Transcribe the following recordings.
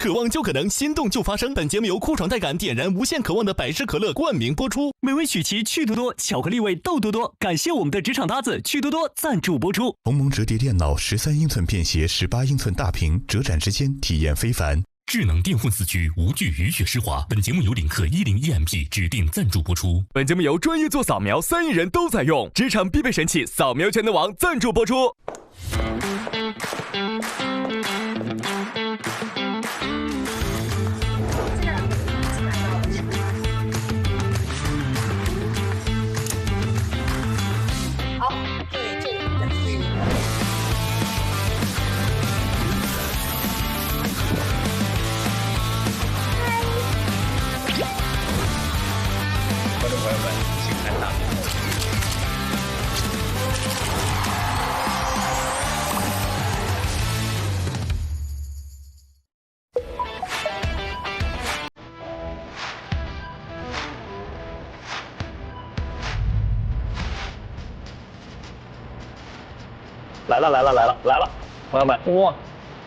渴望就可能，心动就发生。本节目由酷爽带感点燃无限渴望的百事可乐冠名播出。美味曲奇趣多多，巧克力味豆多多。感谢我们的职场搭子趣多多赞助播出。鸿蒙折叠电脑13英寸便携18英寸大屏，折展之间体验非凡。智能电混4驱无惧雨雪湿滑。本节目由领克101MP 指定赞助播出。本节目由专业做扫描3亿人都在用，职场必备神器扫描全能王赞助播出。来了，朋友们，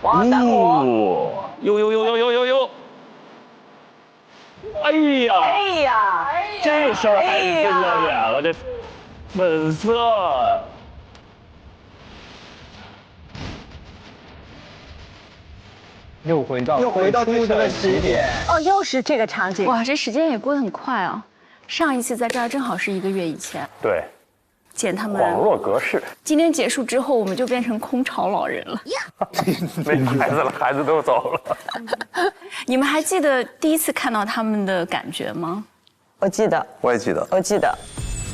哇，大伙，哟，哎呀，这事儿还真的远了，这本色。又回到最初的起点。哦，又是这个场景。哇，这时间也过得很快啊！上一次在这儿正好是1个月以前。对。见他们恍若隔世。今天结束之后，我们就变成空巢老人了。没孩子了，孩子都走了。你们还记得第一次看到他们的感觉吗？我记得，我也记得，我记得。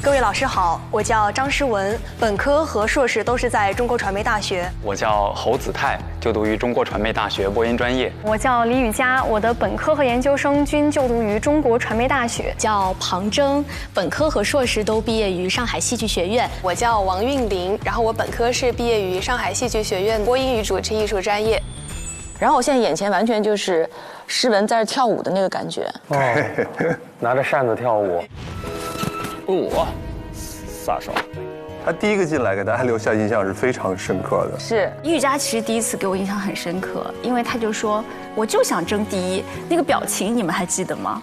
各位老师好，我叫张诗文，本科和硕士都是在中国传媒大学。我叫侯子泰，就读于中国传媒大学播音专业。我叫李雨佳，我的本科和研究生均就读于中国传媒大学。叫庞征，本科和硕士都毕业于上海戏剧学院。我叫王韵玲，然后我本科是毕业于上海戏剧学院播音与主持艺术专业。然后我现在眼前完全就是诗文在这跳舞的那个感觉。哦，拿着扇子跳舞。飒爽。他第一个进来给大家留下印象是非常深刻的。是玉佳其实第一次给我印象很深刻，因为他就说我就想争第一，那个表情你们还记得吗？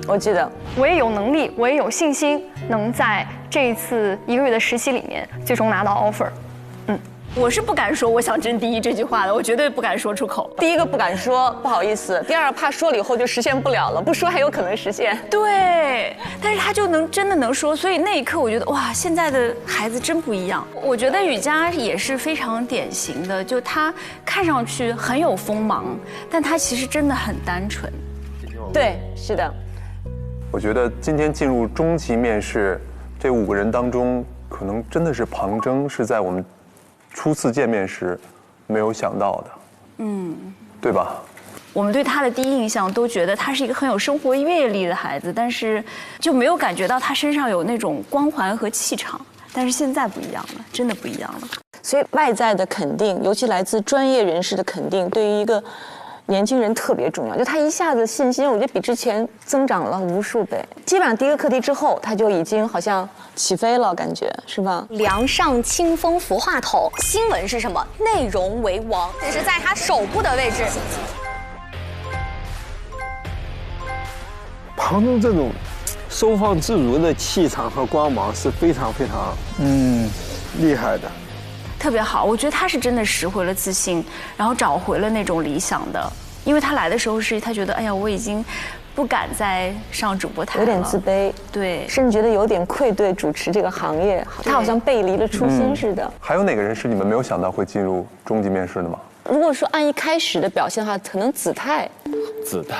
我记得。我也有能力，我也有信心，能在这一次1个月的实习里面最终拿到 offer。我是不敢说我想争第一这句话的，我绝对不敢说出口。第一个不敢说，不好意思；第二怕说了以后就实现不了了，不说还有可能实现。对，但是他就真的能说，所以那一刻我觉得哇，现在的孩子真不一样。我觉得雨佳也是非常典型的，就他看上去很有锋芒，但他其实真的很单纯。对，是的。我觉得今天进入中级面试，这5个人当中，可能真的是庞征是在我们初次见面时没有想到的，对吧？我们对他的第一印象都觉得他是一个很有生活阅历的孩子，但是就没有感觉到他身上有那种光环和气场。但是现在不一样了，真的不一样了。所以外在的肯定，尤其来自专业人士的肯定，对于一个年轻人特别重要。就他一下子信心，我觉得比之前增长了无数倍。基本上第一个课题之后，他就已经好像起飞了，感觉是吧？梁上清风服话筒，新闻是什么？内容为王，这是在他手部的位置。庞征这种收放自如的气场和光芒是非常非常厉害的，特别好。我觉得他是真的拾回了自信，然后找回了那种理想的。因为他来的时候是他觉得，哎呀，我已经不敢再上主播台了，有点自卑，对，甚至觉得有点愧对主持这个行业，他好像背离了初心似的。还有哪个人是你们没有想到会进入中级面试的吗？如果说按一开始的表现的话，可能子泰，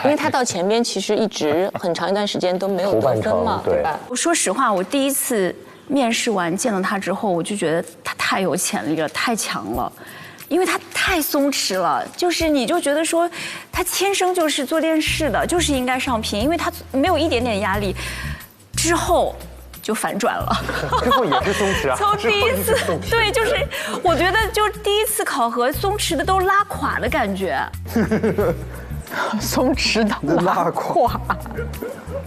因为他到前边其实一直很长一段时间都没有得分嘛，对吧？我说实话，我第一次面试完见到他之后，我就觉得他太有潜力了，太强了。因为他太松弛了，就是你就觉得说，他天生就是做电视的，就是应该上屏，因为他没有一点点压力，之后就反转了。之后也是松弛啊。从第一次，对，就是我觉得就第一次考核松弛的都拉垮的感觉。松弛的拉垮。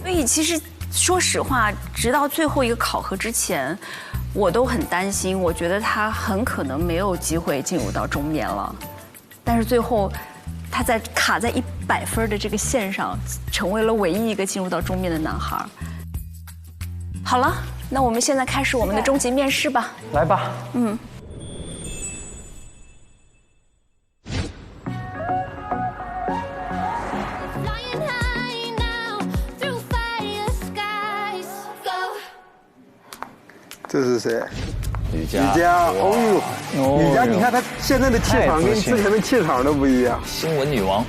所以其实说实话，直到最后一个考核之前，我都很担心，我觉得他很可能没有机会进入到中面了。但是最后，他在卡在100分的这个线上，成为了唯一一个进入到终面的男孩。好了，那我们现在开始我们的终极面试吧。来吧。这是谁？吕佳。哦呦，吕佳，你看她现在的气场跟之前的气场都不一样。新闻女王。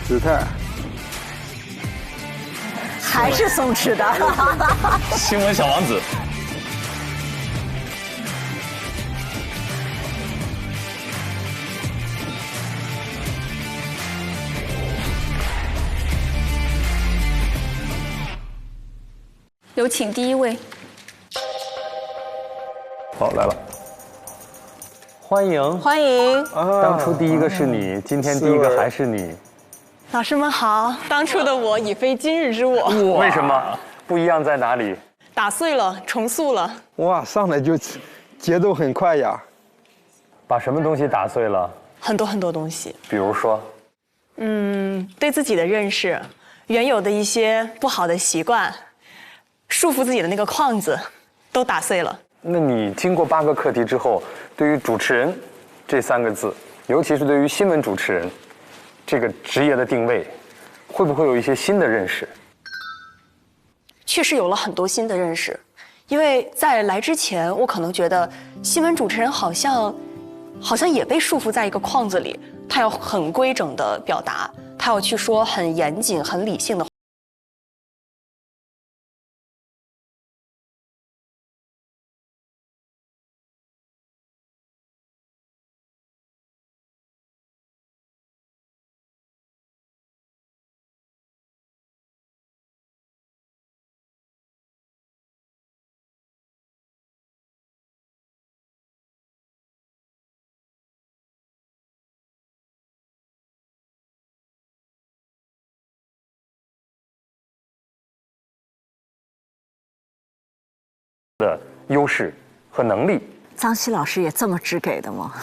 子泰。还是松弛的。新闻小王子。有请第一位。好，来了。欢迎，欢迎。当初第一个是你，今天第一个还是你。老师们好，当初的我已非今日之我。为什么？不一样在哪里？打碎了，重塑了。哇，上来就节奏很快呀。把什么东西打碎了？很多很多东西。比如说？对自己的认识，原有的一些不好的习惯，束缚自己的那个框子，都打碎了。那你经过8个课题之后，对于主持人这3个字，尤其是对于新闻主持人这个职业的定位，会不会有一些新的认识？确实有了很多新的认识，因为在来之前，我可能觉得新闻主持人好像也被束缚在一个框子里，他要很规整的表达，他要去说很严谨、很理性的话。的优势和能力。张希老师也这么只给的吗？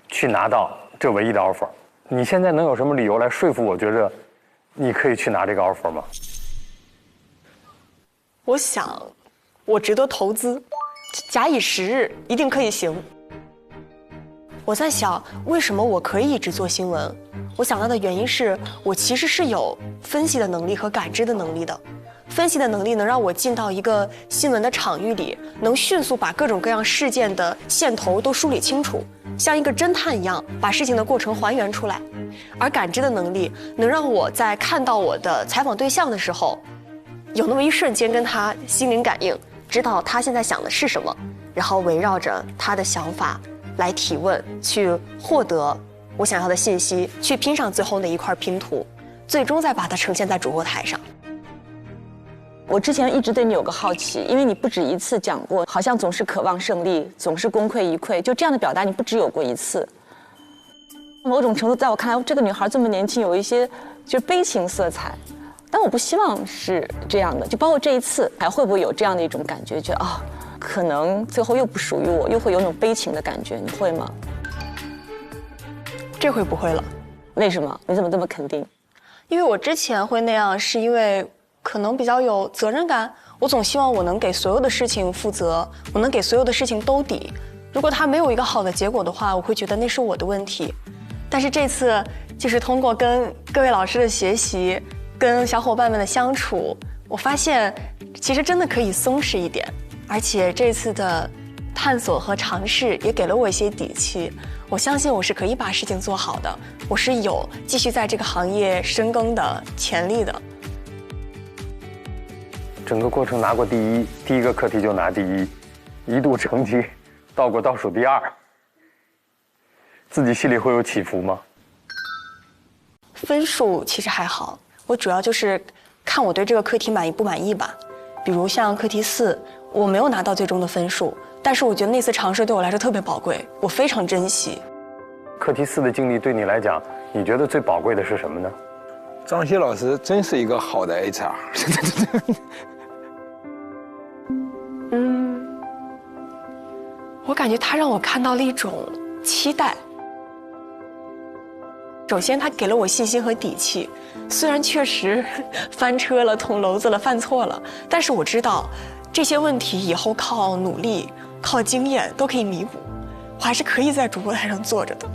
去拿到这唯一的 offer， 你现在能有什么理由来说服我觉着你可以去拿这个 offer 吗？我想，我值得投资，假以时日，一定可以行。我在想，为什么我可以一直做新闻？我想到的原因是我其实是有分析的能力和感知的能力的。分析的能力能让我进到一个新闻的场域里，能迅速把各种各样事件的线头都梳理清楚，像一个侦探一样把事情的过程还原出来。而感知的能力能让我在看到我的采访对象的时候，有那么一瞬间跟他心灵感应，知道他现在想的是什么，然后围绕着他的想法来提问，去获得我想要的信息，去拼上最后那一块拼图，最终再把它呈现在主播台上。我之前一直对你有个好奇，因为你不止一次讲过，好像总是渴望胜利，总是功亏一篑，就这样的表达你不只有过一次。某种程度，在我看来，这个女孩这么年轻，有一些就是悲情色彩，但我不希望是这样的。就包括这一次，还会不会有这样的一种感觉，觉得可能最后又不属于我，又会有那种悲情的感觉，你会吗？这回不会了。为什么？你怎么这么肯定？因为我之前会那样，是因为可能比较有责任感，我总希望我能给所有的事情负责，我能给所有的事情兜底。如果它没有一个好的结果的话，我会觉得那是我的问题。但是这次就是通过跟各位老师的学习，跟小伙伴们的相处，我发现其实真的可以松弛一点，而且这次的探索和尝试也给了我一些底气。我相信我是可以把事情做好的，我是有继续在这个行业深耕的潜力的。整个过程拿过第一，第一个课题就拿第一，一度成绩到过倒数第2，自己心里会有起伏吗？分数其实还好，我主要就是看我对这个课题满意不满意吧。比如像课题4，我没有拿到最终的分数，但是我觉得那次尝试对我来说特别宝贵，我非常珍惜。课题4的经历对你来讲，你觉得最宝贵的是什么呢？张希老师真是一个好的 HR。我感觉他让我看到了一种期待，首先，他给了我信心和底气。虽然确实翻车了、捅娄子了、犯错了，但是我知道这些问题以后靠努力、靠经验都可以弥补，我还是可以在主播台上坐着的。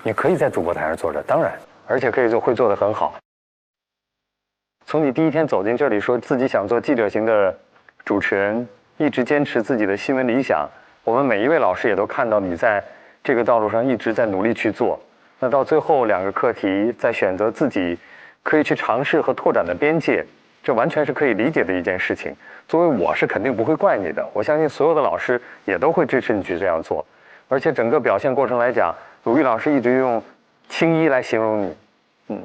你可以在主播台上坐着，当然，而且会做得很好。从你第一天走进这里，说自己想做记者型的主持人，一直坚持自己的新闻理想，我们每一位老师也都看到你在这个道路上一直在努力去做。那到最后2个课题，在选择自己可以去尝试和拓展的边界，这完全是可以理解的一件事情。作为我是肯定不会怪你的，我相信所有的老师也都会支持你去这样做。而且整个表现过程来讲，鲁豫老师一直用青衣来形容你，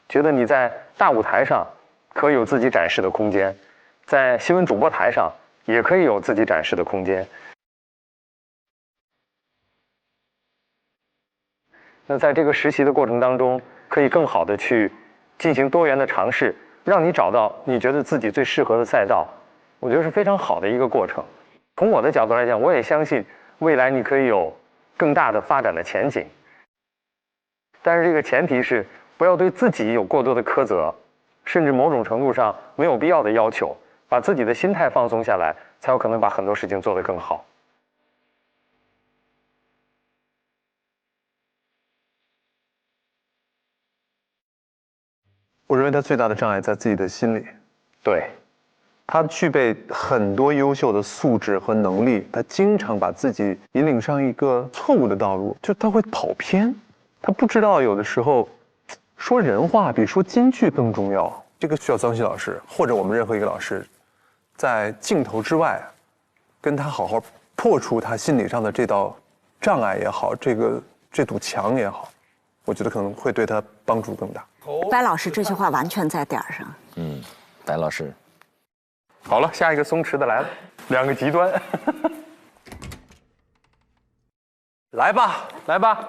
觉得你在大舞台上可以有自己展示的空间，在新闻主播台上也可以有自己展示的空间。那在这个实习的过程当中，可以更好的去进行多元的尝试，让你找到你觉得自己最适合的赛道，我觉得是非常好的一个过程。从我的角度来讲，我也相信未来你可以有更大的发展的前景。但是这个前提是不要对自己有过多的苛责，甚至某种程度上没有必要的要求，把自己的心态放松下来，才有可能把很多事情做得更好。我认为他最大的障碍在自己的心里。对，他具备很多优秀的素质和能力，他经常把自己引领上一个错误的道路，就他会跑偏，他不知道有的时候说人话比说金句更重要。这个需要张希老师或者我们任何一个老师，在镜头之外，跟他好好破除他心理上的这道障碍也好，这堵墙也好，我觉得可能会对他帮助更大。白老师这句话完全在点儿上。白老师。好了，下一个松弛的来了，2个极端。来吧，来吧，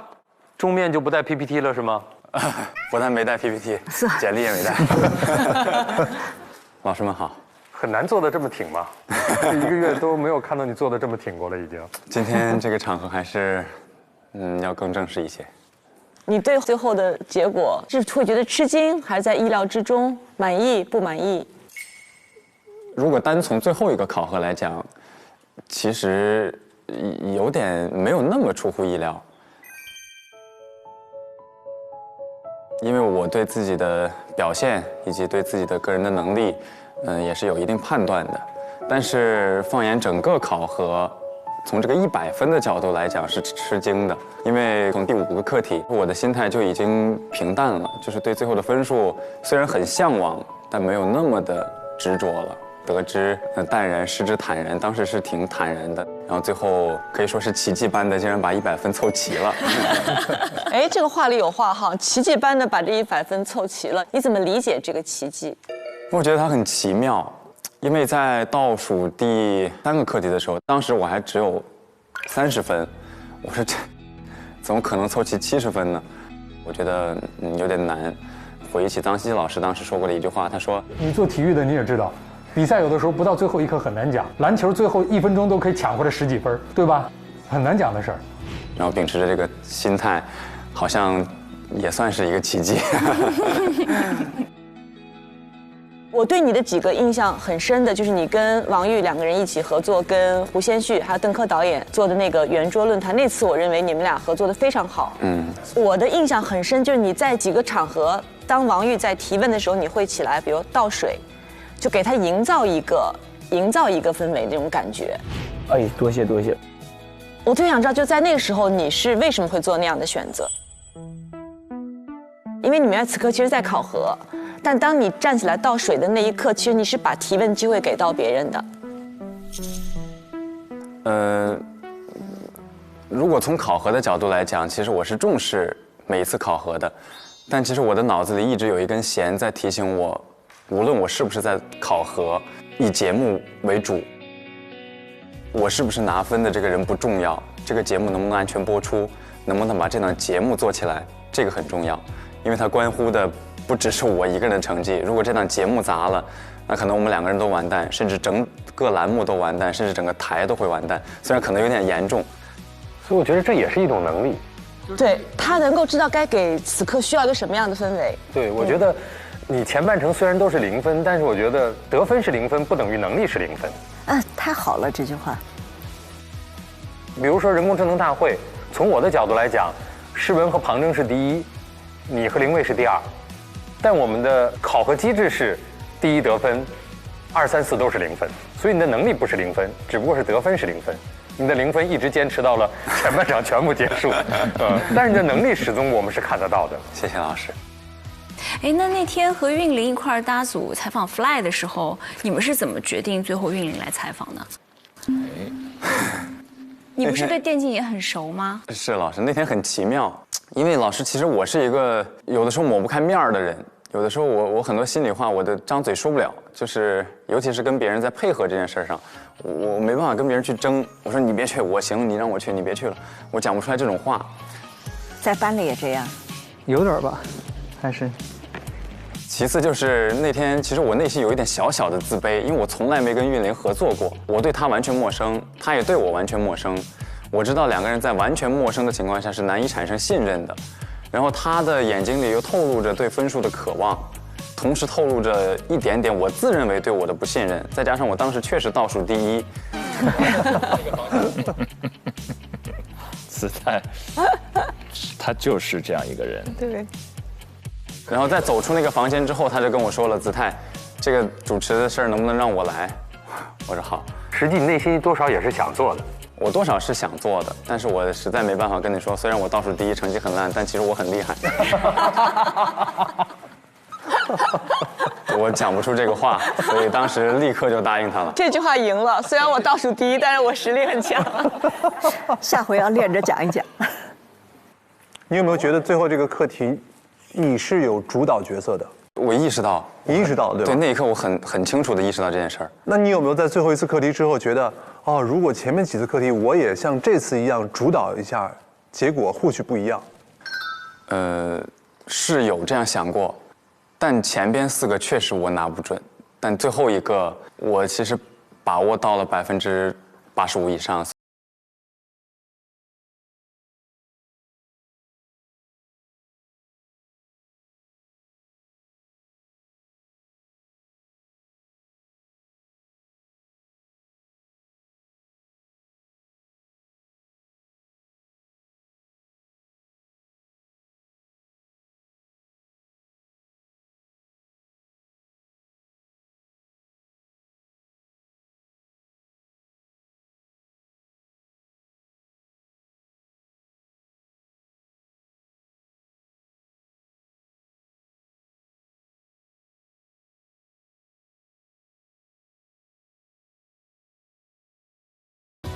终面就不带 PPT 了是吗？不但没带 PPT， 简历也没带。老师们好。很难做的这么挺吗？这1个月都没有看到你做的这么挺过了，已经。今天这个场合还是，要更正式一些。你对最后的结果是会觉得吃惊，还是在意料之中？满意不满意？如果单从最后一个考核来讲，其实有点没有那么出乎意料，因为我对自己的表现以及对自己的个人的能力，也是有一定判断的。但是放眼整个考核，从这个100分的角度来讲是吃惊的，因为从第5个课题，我的心态就已经平淡了，就是对最后的分数虽然很向往，但没有那么的执着了。得知淡然，失之坦然，当时是挺坦然的，然后最后可以说是奇迹般的，竟然把100分凑齐了。哎，这个话里有话哈，奇迹般的把这100分凑齐了，你怎么理解这个奇迹？我觉得它很奇妙，因为在倒数第3个课题的时候，当时我还只有30分，我说这怎么可能凑齐70分呢？我觉得有点难。回忆起张希老师当时说过的一句话，他说：“你做体育的你也知道。”比赛有的时候不到最后一刻很难讲，篮球最后1分钟都可以抢回来10几分，对吧？很难讲的事儿。然后秉持着这个心态，好像也算是一个奇迹。我对你的几个印象很深的，就是你跟王玉2个人一起合作，跟胡先煦还有邓科导演做的那个圆桌论坛，那次我认为你们俩合作的非常好。我的印象很深，就是你在几个场合，当王玉在提问的时候，你会起来，比如倒水。就给他营造一个氛围那种感觉。哎，多谢多谢。我特别想知道，就在那个时候，你是为什么会做那样的选择？因为你们在此刻其实在考核，但当你站起来倒水的那一刻，其实你是把提问机会给到别人的。如果从考核的角度来讲，其实我是重视每一次考核的，但其实我的脑子里一直有一根弦在提醒我。无论我是不是在考核，以节目为主，我是不是拿分的这个人不重要，这个节目能不能安全播出，能不能把这档节目做起来，这个很重要，因为它关乎的不只是我一个人的成绩。如果这档节目砸了，那可能我们2个人都完蛋，甚至整个栏目都完蛋，甚至整个台都会完蛋。虽然可能有点严重，所以我觉得这也是一种能力。对，他能够知道该给此刻需要一个什么样的氛围。对，我觉得你前半程虽然都是0分，但是我觉得得分是0分，不等于能力是0分。太好了这句话。比如说人工智能大会，从我的角度来讲，诗文和庞征是第一，你和林蔚是第二，但我们的考核机制是第一得分，2、3、4都是0分，所以你的能力不是0分，只不过是得分是0分。你的0分一直坚持到了前半场全部结束，但是你的能力始终我们是看得到的。谢谢老师。哎，那天和韵玲一块搭组采访 Fly 的时候，你们是怎么决定最后韵玲来采访的？你不是对电竞也很熟吗？是老师，那天很奇妙，因为老师其实我是一个有的时候抹不开面儿的人，有的时候我很多心里话我的张嘴说不了，就是尤其是跟别人在配合这件事上，我没办法跟别人去争。我说你别去，我行，你让我去，你别去了，我讲不出来这种话。在班里也这样，有点吧，还是。其次就是那天，其实我内心有一点小小的自卑，因为我从来没跟韵玲合作过，我对她完全陌生，她也对我完全陌生。我知道两个人在完全陌生的情况下是难以产生信任的，然后她的眼睛里又透露着对分数的渴望，同时透露着一点点我自认为对我的不信任，再加上我当时确实倒数第一。子泰，他就是这样一个人。对。然后在走出那个房间之后，他就跟我说了：“子泰，这个主持的事儿能不能让我来？”我说好。实际你内心多少也是想做的。我多少是想做的，但是我实在没办法跟你说，虽然我倒数第一，成绩很烂，但其实我很厉害。我讲不出这个话，所以当时立刻就答应他了。这句话赢了，虽然我倒数第一，但是我实力很强。下回要练着讲一讲。你有没有觉得最后这个课题，你是有主导角色的？我意识到，你意识到了，对吧？对，那一刻我很清楚地意识到这件事儿。那你有没有在最后一次课题之后觉得，哦，如果前面几次课题我也像这次一样主导一下，结果或许不一样？是有这样想过，但前边4个确实我拿不准，但最后一个我其实把握到了85%以上。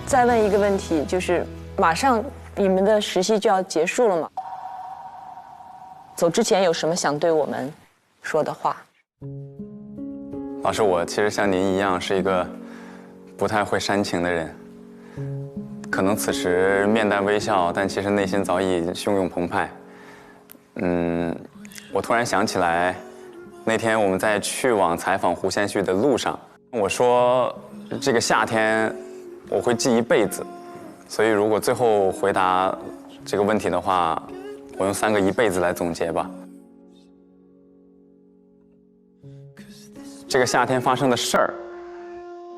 再问一个问题，就是马上你们的实习就要结束了吗？走之前有什么想对我们说的话？老师，我其实像您一样是一个不太会煽情的人，可能此时面带微笑，但其实内心早已汹涌澎湃。我突然想起来，那天我们在去往采访胡先煦的路上，我说这个夏天我会记一辈子，所以如果最后回答这个问题的话，我用3个一辈子来总结吧。这个夏天发生的事儿，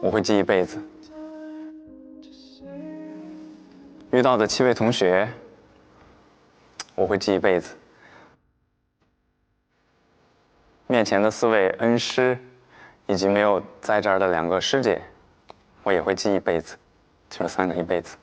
我会记一辈子。遇到的7位同学，我会记一辈子。面前的4位恩师，以及没有在这儿的2个师姐，我也会记一辈子。就是3个一辈子。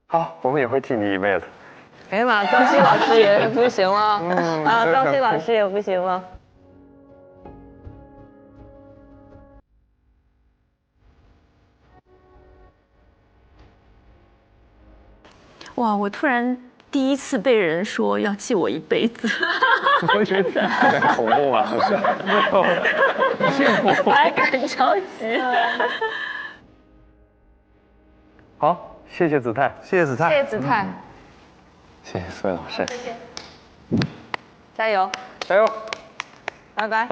好，我们也会记你一辈子。哎呀妈，张希老师也不行了，张希老师也不行了。哇，我突然第一次被人说要记我一辈子，我觉得有点恐怖啊，我还敢着急。好，谢谢子泰，谢谢子泰，谢谢子泰，谢谢4位老师。谢谢。加油，加油，拜拜，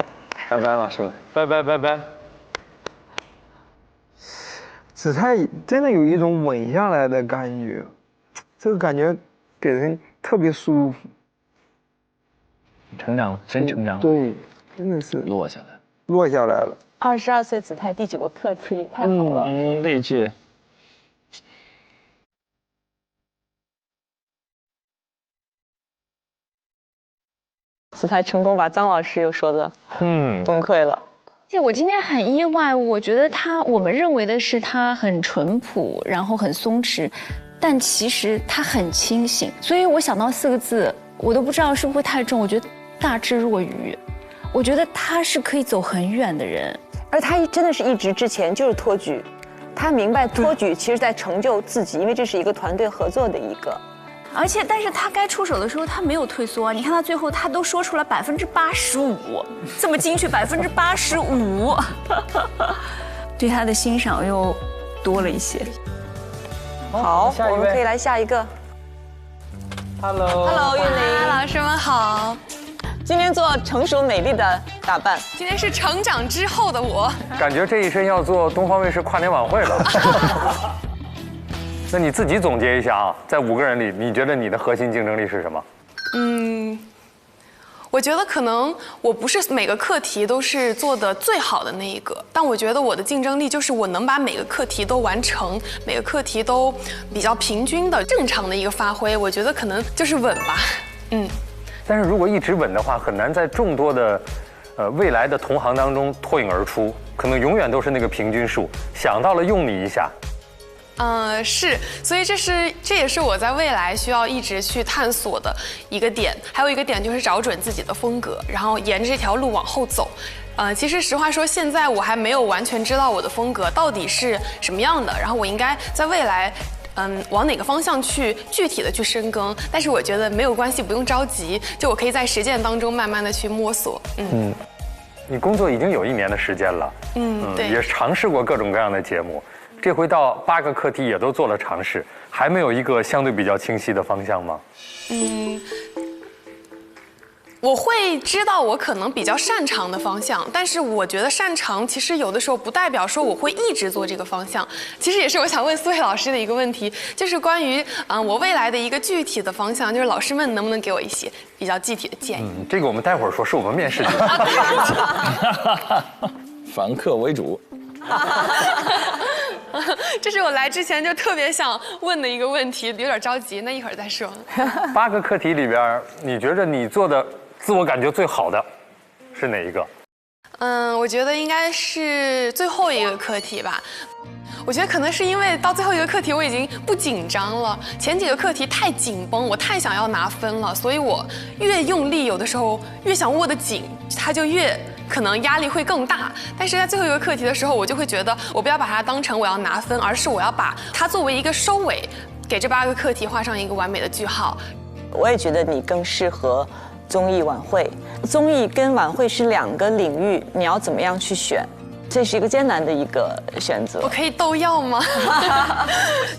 拜拜，老师们，拜拜拜拜。子泰真的有一种稳下来的感觉，这个感觉给人特别舒服。成长了，真成长了。对，真的是落下来，落下来了。22岁子泰第9个课题，太好了。励志。子泰成功把张老师又说的崩溃了。而且我今天很意外，我觉得我们认为的是他很淳朴，然后很松弛，但其实他很清醒。所以我想到4个字，我都不知道是不是会太重。我觉得大智若愚，我觉得他是可以走很远的人，而他真的是一直之前就是托举，他明白托举其实在成就自己，因为这是一个团队合作的一个。但是他该出手的时候，他没有退缩啊！你看他最后，他都说出了85%，这么精确85%，对他的欣赏又多了一些。好，我们可以来下一个。Hello， 玉玲，老师们好。今天做成熟美丽的打扮，今天是成长之后的我，感觉这一身要做东方卫视跨年晚会了。那你自己总结一下啊，在5个人里，你觉得你的核心竞争力是什么？我觉得可能我不是每个课题都是做的最好的那一个，但我觉得我的竞争力就是我能把每个课题都完成，每个课题都比较平均的正常的一个发挥，我觉得可能就是稳吧。但是如果一直稳的话，很难在众多的未来的同行当中脱颖而出，可能永远都是那个平均数。想到了用你一下。是，所以这也是我在未来需要一直去探索的一个点。还有一个点就是找准自己的风格，然后沿着这条路往后走。其实实话说，现在我还没有完全知道我的风格到底是什么样的，然后我应该在未来，往哪个方向去具体的去深耕。但是我觉得没有关系，不用着急，就我可以在实践当中慢慢的去摸索。你工作已经有1年的时间了，对，也尝试过各种各样的节目。这回到8个课题也都做了尝试，还没有一个相对比较清晰的方向吗？我会知道我可能比较擅长的方向，但是我觉得擅长其实有的时候不代表说我会一直做这个方向。其实也是我想问苏慧老师的一个问题，就是关于我未来的一个具体的方向，就是老师们能不能给我一些比较具体的建议？这个我们待会儿说，是我们面试的。凡客为主。这是我来之前就特别想问的一个问题，有点着急，那一会儿再说。8个课题里边，你觉得你做的自我感觉最好的是哪一个？我觉得应该是最后一个课题吧。我觉得可能是因为到最后一个课题我已经不紧张了，前几个课题太紧绷，我太想要拿分了，所以我越用力，有的时候越想握得紧，它就越可能压力会更大。但是在最后一个课题的时候，我就会觉得我不要把它当成我要拿分，而是我要把它作为一个收尾，给这8个课题画上一个完美的句号。我也觉得你更适合综艺晚会，综艺跟晚会是2个领域，你要怎么样去选？这是一个艰难的一个选择。我可以斗药吗？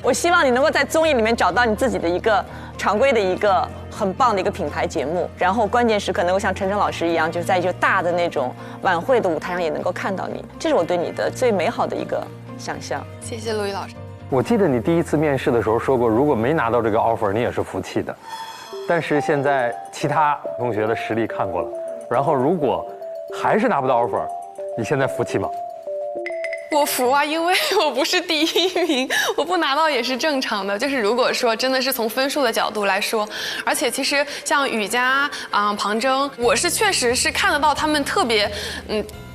我希望你能够在综艺里面找到你自己的一个常规的一个很棒的一个品牌节目，然后关键时刻能够像陈晨老师一样，就是在一个大的那种晚会的舞台上也能够看到你，这是我对你的最美好的一个想象。谢谢陆毅老师。我记得你第1次面试的时候说过，如果没拿到这个 offer， 你也是服气的。但是现在其他同学的实力看过了，然后如果还是拿不到 offer， 你现在服气吗？我服啊，因为我不是第1名，我不拿到也是正常的。就是如果说真的是从分数的角度来说，而且其实像雨佳庞铮，我是确实是看得到他们特别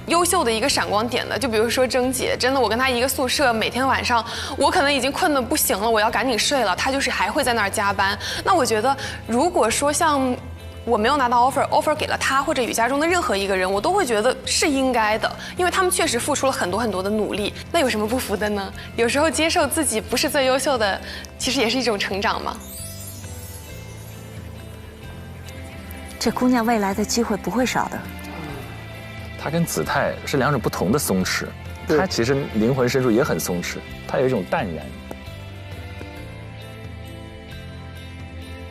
优秀的一个闪光点的。就比如说铮姐，真的我跟她一个宿舍，每天晚上我可能已经困得不行了，我要赶紧睡了，她就是还会在那儿加班。那我觉得如果说像我没有拿到 offer 给了他或者雨佳中的任何一个人，我都会觉得是应该的，因为他们确实付出了很多很多的努力。那有什么不服的呢？有时候接受自己不是最优秀的，其实也是一种成长嘛。这姑娘未来的机会不会少的。她跟子泰是2种不同的松弛，她其实灵魂深处也很松弛，她有一种淡然。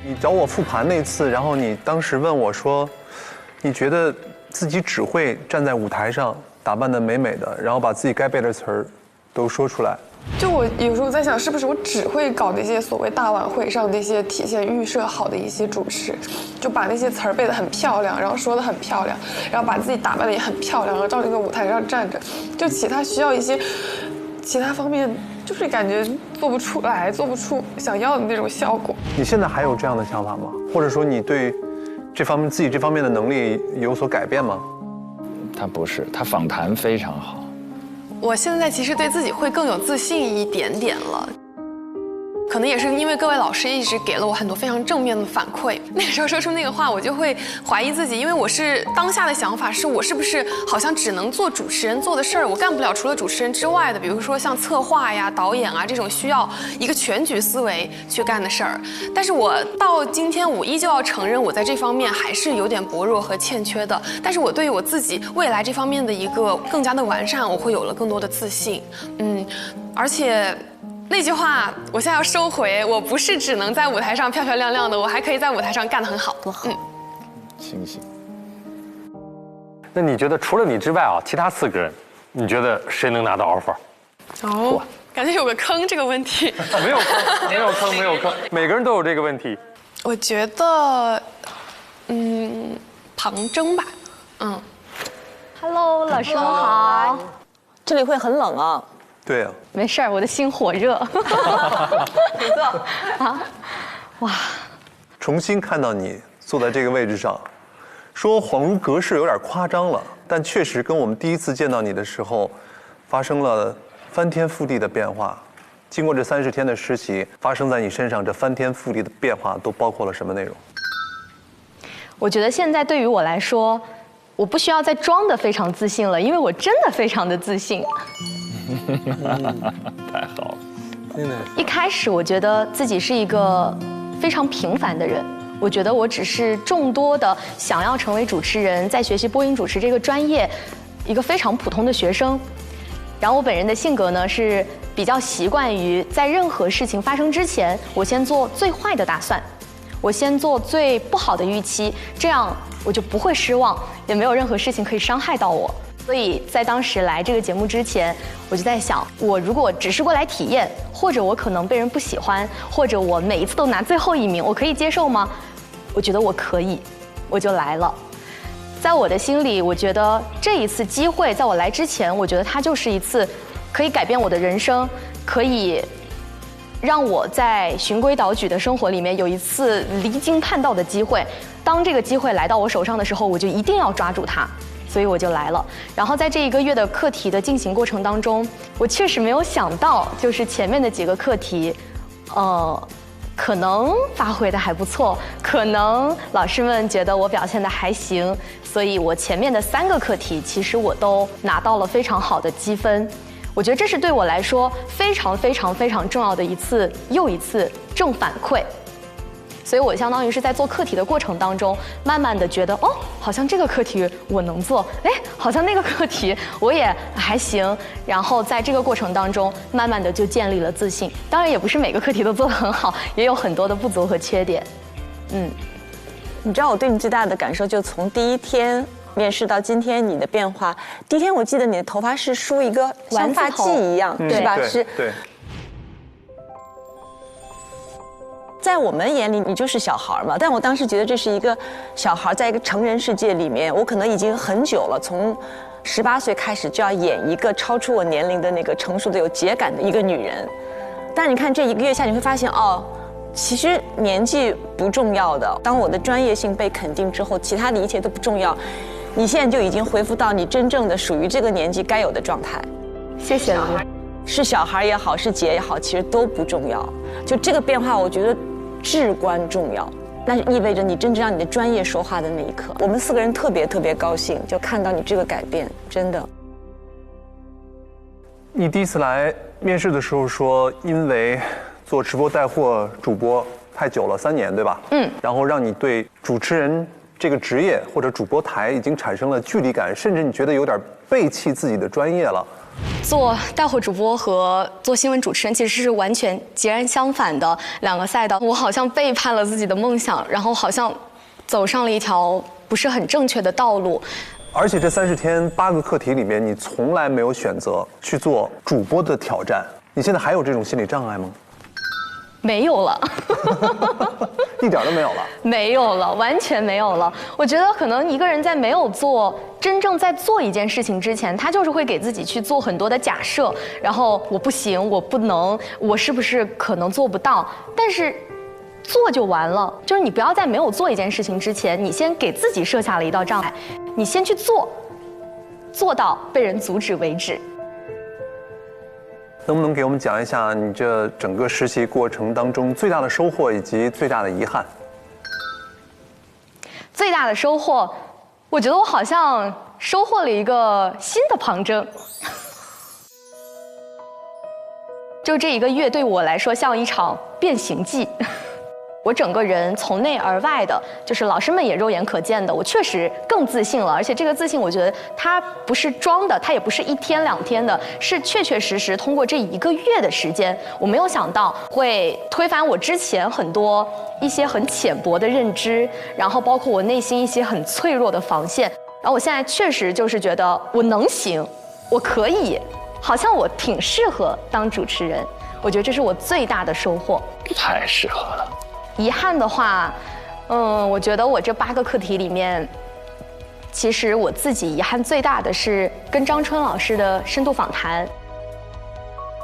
你找我复盘那次，然后你当时问我说，你觉得自己只会站在舞台上打扮得美美的，然后把自己该背的词儿都说出来？就我有时候在想，是不是我只会搞那些所谓大晚会上那些体现预设好的一些主持，就把那些词儿背得很漂亮，然后说得很漂亮，然后把自己打扮得也很漂亮，然后到那个舞台上站着，就其他需要一些其他方面，就是感觉做不出来，做不出想要的那种效果。你现在还有这样的想法吗？或者说你对这方面自己这方面的能力有所改变吗？他不是，他访谈非常好。我现在其实对自己会更有自信一点点了，可能也是因为各位老师一直给了我很多非常正面的反馈。那个时候说出那个话，我就会怀疑自己，因为我是当下的想法是我是不是好像只能做主持人做的事儿，我干不了除了主持人之外的，比如说像策划呀、导演啊这种需要一个全局思维去干的事儿。但是我到今天，我依旧要承认我在这方面还是有点薄弱和欠缺的。但是我对于我自己未来这方面的一个更加的完善，我会有了更多的自信。而且。那句话我现在要收回，我不是只能在舞台上漂漂亮亮的，我还可以在舞台上干得很好。多好，星星。那你觉得除了你之外啊，其他4个人，你觉得谁能拿到 offer？ 哦，感觉有个坑这个问题。没有坑，没有坑，没有坑，每个人都有这个问题。我觉得，庞征吧。Hello， 老师们好。这里会很冷啊。对呀，没事儿，我的心火热。没错啊，哇！重新看到你坐在这个位置上，说恍如隔世有点夸张了，但确实跟我们第一次见到你的时候，发生了翻天覆地的变化。经过这30天的实习，发生在你身上这翻天覆地的变化都包括了什么内容？我觉得现在对于我来说，我不需要再装得非常自信了，因为我真的非常的自信。太好了！一开始我觉得自己是一个非常平凡的人，我觉得我只是众多的想要成为主持人，在学习播音主持这个专业，一个非常普通的学生。然后我本人的性格呢是比较习惯于在任何事情发生之前，我先做最坏的打算，我先做最不好的预期，这样我就不会失望，也没有任何事情可以伤害到我。所以在当时来这个节目之前，我就在想，我如果只是过来体验，或者我可能被人不喜欢，或者我每一次都拿最后1名，我可以接受吗？我觉得我可以，我就来了。在我的心里，我觉得这一次机会，在我来之前，我觉得它就是一次可以改变我的人生，可以让我在循规蹈矩的生活里面有一次离经叛道的机会。当这个机会来到我手上的时候，我就一定要抓住它。所以我就来了。然后在这1个月的课题的进行过程当中，我确实没有想到，就是前面的几个课题，可能发挥的还不错，可能老师们觉得我表现的还行，所以我前面的3个课题，其实我都拿到了非常好的积分。我觉得这是对我来说非常非常非常重要的又一次正反馈。所以我相当于是在做课题的过程当中，慢慢的觉得，好像这个课题我能做，好像那个课题我也还行。然后在这个过程当中，慢慢的就建立了自信。当然也不是每个课题都做得很好，也有很多的不足和缺点。你知道我对你最大的感受，就从第1天面试到今天你的变化。第1天我记得你的头发是梳一个像发髻一样，是吧？是。对。在我们眼里，你就是小孩嘛。但我当时觉得这是一个小孩，在一个成人世界里面，我可能已经很久了，从18岁开始就要演一个超出我年龄的那个成熟的有节感的一个女人。但你看这1个月下，你会发现其实年纪不重要的。当我的专业性被肯定之后，其他的一切都不重要。你现在就已经恢复到你真正的属于这个年纪该有的状态。谢谢你。是小孩也好，是姐也好，其实都不重要。就这个变化，我觉得至关重要，那意味着你真正让你的专业说话的那一刻。我们4个人特别特别高兴，就看到你这个改变，真的。你第一次来面试的时候说，因为做直播带货主播太久了，3年，对吧？然后让你对主持人这个职业或者主播台已经产生了距离感，甚至你觉得有点背弃自己的专业了。做带货主播和做新闻主持人其实是完全截然相反的2个赛道。我好像背叛了自己的梦想，然后好像走上了一条不是很正确的道路。而且这30天8个课题里面，你从来没有选择去做主播的挑战，你现在还有这种心理障碍吗？没有了，一点都没有了，没有了，完全没有了。我觉得可能一个人在没有真正在做一件事情之前，他就是会给自己去做很多的假设，然后我不行，我不能，我是不是可能做不到？但是做就完了，就是你不要在没有做一件事情之前，你先给自己设下了一道障碍，你先去做，做到被人阻止为止。能不能给我们讲一下你这整个实习过程当中最大的收获以及最大的遗憾？最大的收获，我觉得我好像收获了一个新的旁征。就这1个月对我来说像一场变形记。我整个人从内而外的，就是老师们也肉眼可见的，我确实更自信了。而且这个自信，我觉得它不是装的，它也不是1天2天的，是确确实实通过这1个月的时间，我没有想到会推翻我之前很多一些很浅薄的认知，然后包括我内心一些很脆弱的防线。然后我现在确实就是觉得我能行，我可以，好像我挺适合当主持人。我觉得这是我最大的收获。太适合了。遗憾的话，我觉得我这8个课题里面，其实我自己遗憾最大的是跟张春老师的深度访谈。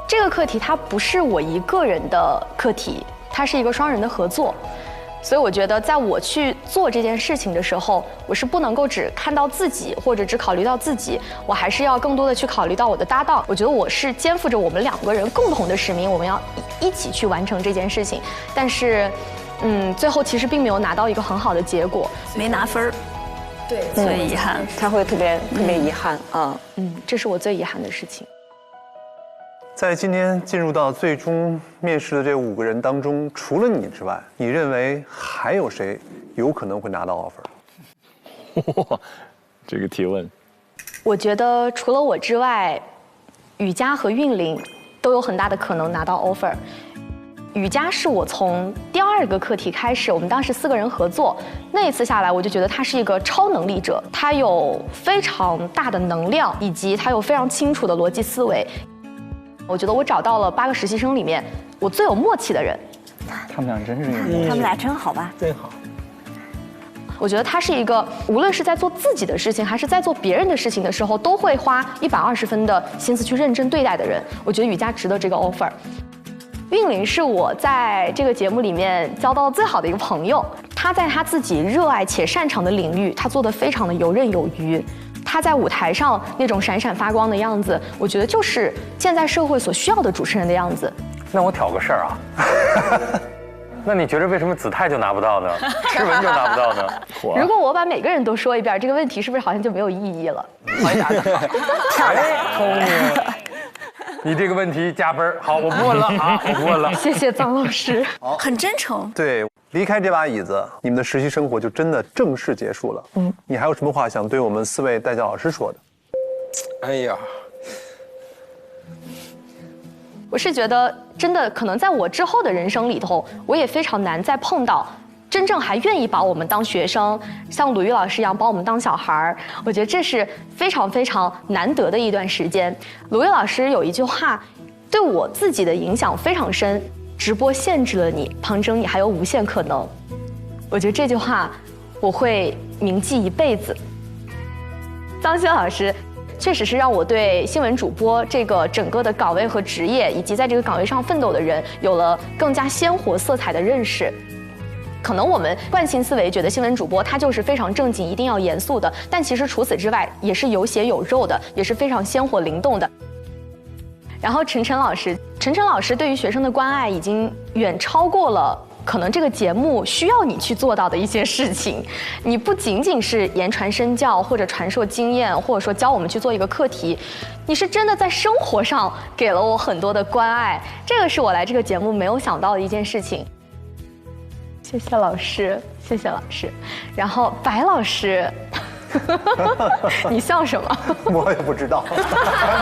这个课题它不是我一个人的课题，它是一个双人的合作。所以我觉得在我去做这件事情的时候，我是不能够只看到自己或者只考虑到自己，我还是要更多的去考虑到我的搭档。我觉得我是肩负着我们2个人共同的使命，我们要一起去完成这件事情。但是最后其实并没有拿到一个很好的结果，没拿分儿，对，最遗憾，他会特别遗憾啊。这是我最遗憾的事情。在今天进入到最终面试的这5个人当中，除了你之外，你认为还有谁有可能会拿到 offer？ 哇，这个提问，我觉得除了我之外，雨佳和韵玲都有很大的可能拿到 offer。雨佳是我从第2个课题开始，我们当时4个人合作，那一次下来，我就觉得他是一个超能力者，他有非常大的能量，以及他有非常清楚的逻辑思维。我觉得我找到了8个实习生里面我最有默契的人。他们俩真是他们俩真好吧？真好。我觉得他是一个无论是在做自己的事情还是在做别人的事情的时候，都会花120分的心思去认真对待的人。我觉得雨佳值得这个 offer。韵玲是我在这个节目里面交到最好的一个朋友，他在他自己热爱且擅长的领域，他做得非常的游刃有余。他在舞台上那种闪闪发光的样子，我觉得就是现在社会所需要的主持人的样子。那我挑个事儿啊，那你觉得为什么子泰就拿不到呢？诗文就拿不到呢？如果我把每个人都说一遍，这个问题是不是好像就没有意义了？回答的好，漂亮，聪明。你这个问题加分，好，我不问了啊，我不问了。谢谢张老师，很真诚。对，离开这把椅子，你们的实习生活就真的正式结束了。你还有什么话想对我们4位代教老师说的？哎呀，我是觉得真的可能在我之后的人生里头，我也非常难再碰到真正还愿意把我们当学生，像鲁豫老师一样把我们当小孩儿。我觉得这是非常非常难得的一段时间。鲁豫老师有一句话对我自己的影响非常深，直播限制了你，旁征你还有无限可能。我觉得这句话我会铭记一辈子。张欣老师确实是让我对新闻主播这个整个的岗位和职业，以及在这个岗位上奋斗的人，有了更加鲜活色彩的认识。可能我们惯性思维觉得新闻主播他就是非常正经，一定要严肃的，但其实除此之外也是有血有肉的，也是非常鲜活灵动的。然后陈晨老师对于学生的关爱已经远超过了可能这个节目需要你去做到的一些事情。你不仅仅是言传身教，或者传授经验，或者说教我们去做一个课题，你是真的在生活上给了我很多的关爱，这个是我来这个节目没有想到的一件事情。谢谢老师，谢谢老师。然后白老师你笑什么？我也不知道，尴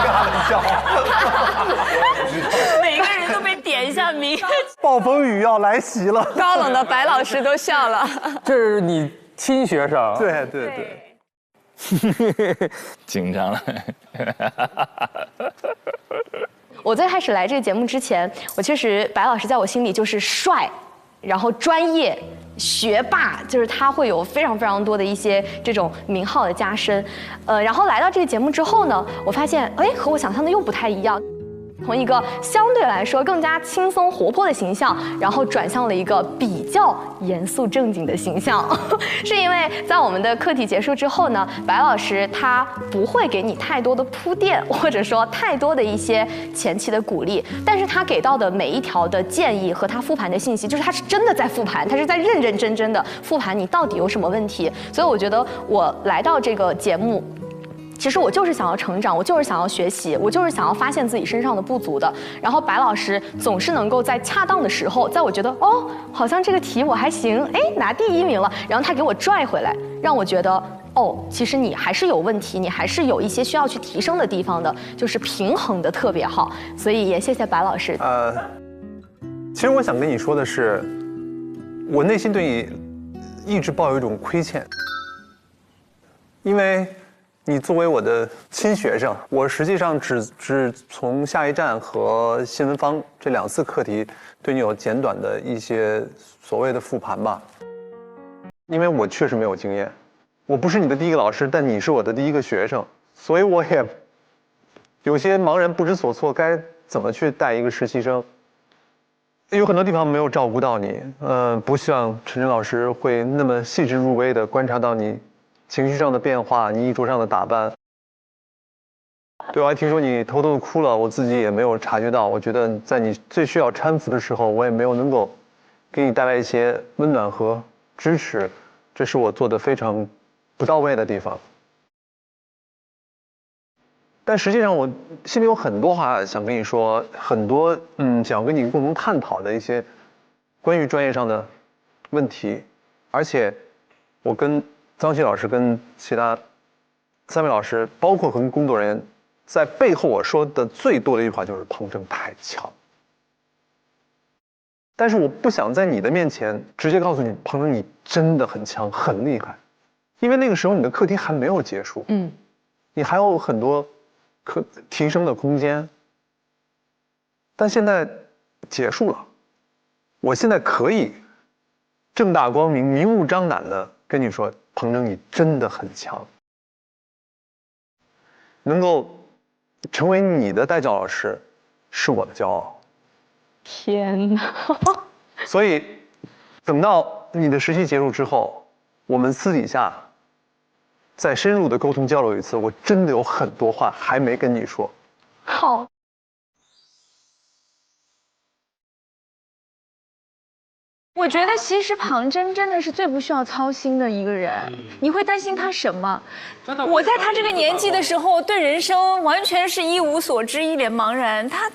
尬的笑。每个人都被点一下名。暴风雨要来袭了。高冷的白老师都笑了。这是你亲学生。对对对。紧张了。我最开始来这个节目之前，我确实白老师在我心里就是帅，然后专业。学霸，就是他会有非常非常多的一些这种名号的加深，然后来到这个节目之后呢，我发现，哎，和我想象的又不太一样。从一个相对来说更加轻松活泼的形象，然后转向了一个比较严肃正经的形象，是因为在我们的课题结束之后呢，白老师他不会给你太多的铺垫，或者说太多的一些前期的鼓励，但是他给到的每一条的建议和他复盘的信息，就是他是真的在复盘，他是在认认真真的复盘你到底有什么问题。所以我觉得我来到这个节目。其实我就是想要成长，我就是想要学习，我就是想要发现自己身上的不足的。然后白老师总是能够在恰当的时候，在我觉得哦，好像这个题我还行，哎，拿第1名了，然后他给我拽回来，让我觉得哦，其实你还是有问题，你还是有一些需要去提升的地方的，就是平衡的特别好。所以也谢谢白老师。其实我想跟你说的是，我内心对你一直抱有一种亏欠，因为。你作为我的亲学生，我实际上只从下一站和新闻方这2次课题对你有简短的一些所谓的复盘吧。因为我确实没有经验，我不是你的第一个老师，但你是我的第一个学生，所以我也有些茫然不知所措，该怎么去带一个实习生。有很多地方没有照顾到你，不像陈真老师会那么细致入微的观察到你。情绪上的变化，你衣着上的打扮，对，我还听说你偷偷的哭了，我自己也没有察觉到。我觉得在你最需要搀扶的时候，我也没有能够给你带来一些温暖和支持，这是我做的非常不到位的地方。但实际上，我心里有很多话想跟你说，很多想要跟你共同探讨的一些关于专业上的问题，而且我跟张琪老师跟其他3位老师，包括和工作人员，在背后我说的最多的一句话就是彭真太强。但是我不想在你的面前直接告诉你，彭真你真的很强，很厉害，因为那个时候你的课题还没有结束，你还有很多提升的空间。但现在结束了，我现在可以正大光明、明目张胆的跟你说。彭真，你真的很强，能够成为你的代教老师，是我的骄傲。天哪！所以，等到你的实习结束之后，我们私底下再深入的沟通交流一次。我真的有很多话还没跟你说。好。我觉得其实庞真真的是最不需要操心的一个人。你会担心他什么？我在他这个年纪的时候，对人生完全是一无所知、一脸茫然。他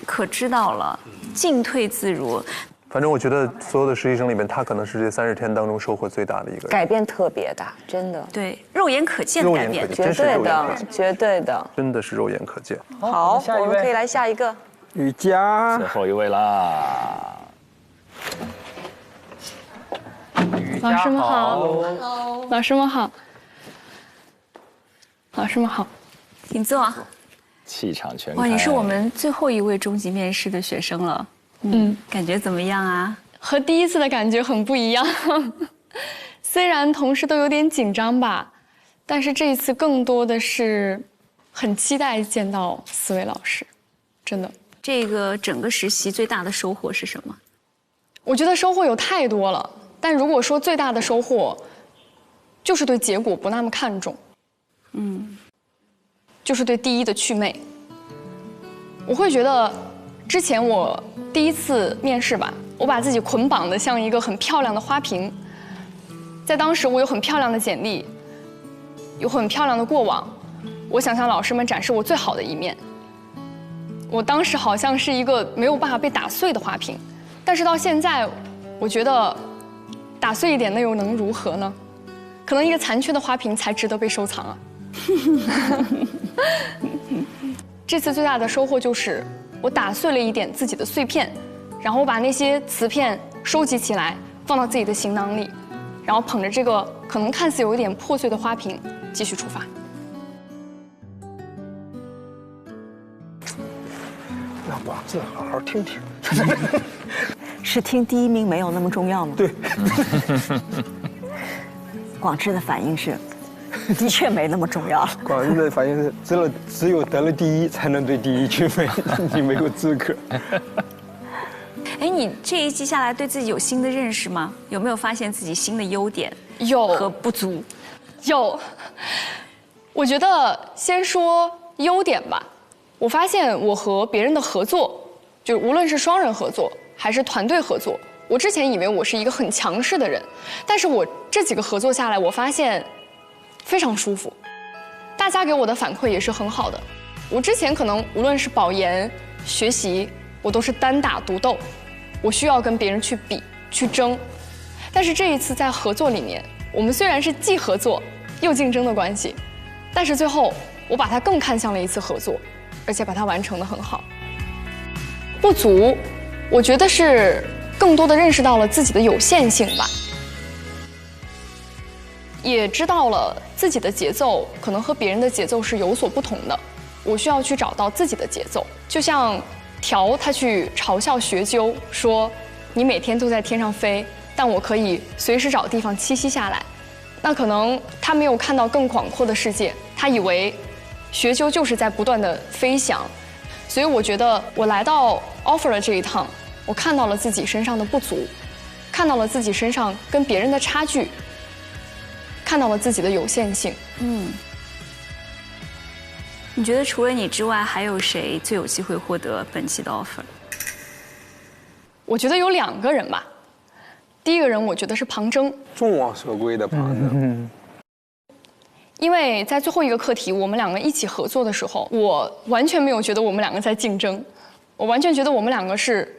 可知道了，进退自如。反正我觉得所有的实习生里面，他可能是这30天当中收获最大的一个人。改变特别大，真的。对，肉眼可见的改变，绝对的，绝对的，真的是肉眼可见。好，我们可以来下一个。雨佳，最后一位啦。老师们好，老师们好，老师们好，请坐。气场全开。哇，你是我们最后一位中级面试的学生了，感觉怎么样啊？和第一次的感觉很不一样，虽然同事都有点紧张吧，但是这一次更多的是很期待见到4位老师，真的。这个整个实习最大的收获是什么？我觉得收获有太多了。但如果说最大的收获，就是对结果不那么看重，就是对第一的祛魅。我会觉得，之前我第1次面试吧，我把自己捆绑的像一个很漂亮的花瓶，在当时我有很漂亮的简历，有很漂亮的过往，我想向老师们展示我最好的一面。我当时好像是一个没有办法被打碎的花瓶，但是到现在，我觉得。打碎一点，那又能如何呢？可能一个残缺的花瓶才值得被收藏啊。这次最大的收获就是我打碎了一点自己的碎片，然后我把那些瓷片收集起来，放到自己的行囊里，然后捧着这个可能看似有一点破碎的花瓶继续出发。让广志好好听听。是听第1名没有那么重要吗？对。广志的反应是，的确没那么重要。广志的反应是，只有得了第1才能对第1去美，你没有资格。哎，你这一季下来对自己有新的认识吗？有没有发现自己新的优点和不足？有。我觉得先说优点吧。我发现我和别人的合作，就是无论是双人合作还是团队合作，我之前以为我是一个很强势的人，但是我这几个合作下来，我发现非常舒服。大家给我的反馈也是很好的。我之前可能无论是保研、学习，我都是单打独斗，我需要跟别人去比、去争。但是这一次在合作里面，我们虽然是既合作又竞争的关系，但是最后我把它更看向了一次合作，而且把它完成得很好。不足，我觉得是更多的认识到了自己的有限性吧，也知道了自己的节奏可能和别人的节奏是有所不同的，我需要去找到自己的节奏。就像条他去嘲笑学究说，你每天都在天上飞，但我可以随时找地方栖息下来。那可能他没有看到更广阔的世界，他以为学究就是在不断的飞翔。所以我觉得我来到 offer 的这一趟，我看到了自己身上的不足，看到了自己身上跟别人的差距，看到了自己的有限性。你觉得除了你之外，还有谁最有机会获得本期的 offer？ 我觉得有2个人吧。第一个人，我觉得是庞征，众望所归的庞征。因为在最后一个课题，我们2个一起合作的时候，我完全没有觉得我们2个在竞争，我完全觉得我们2个是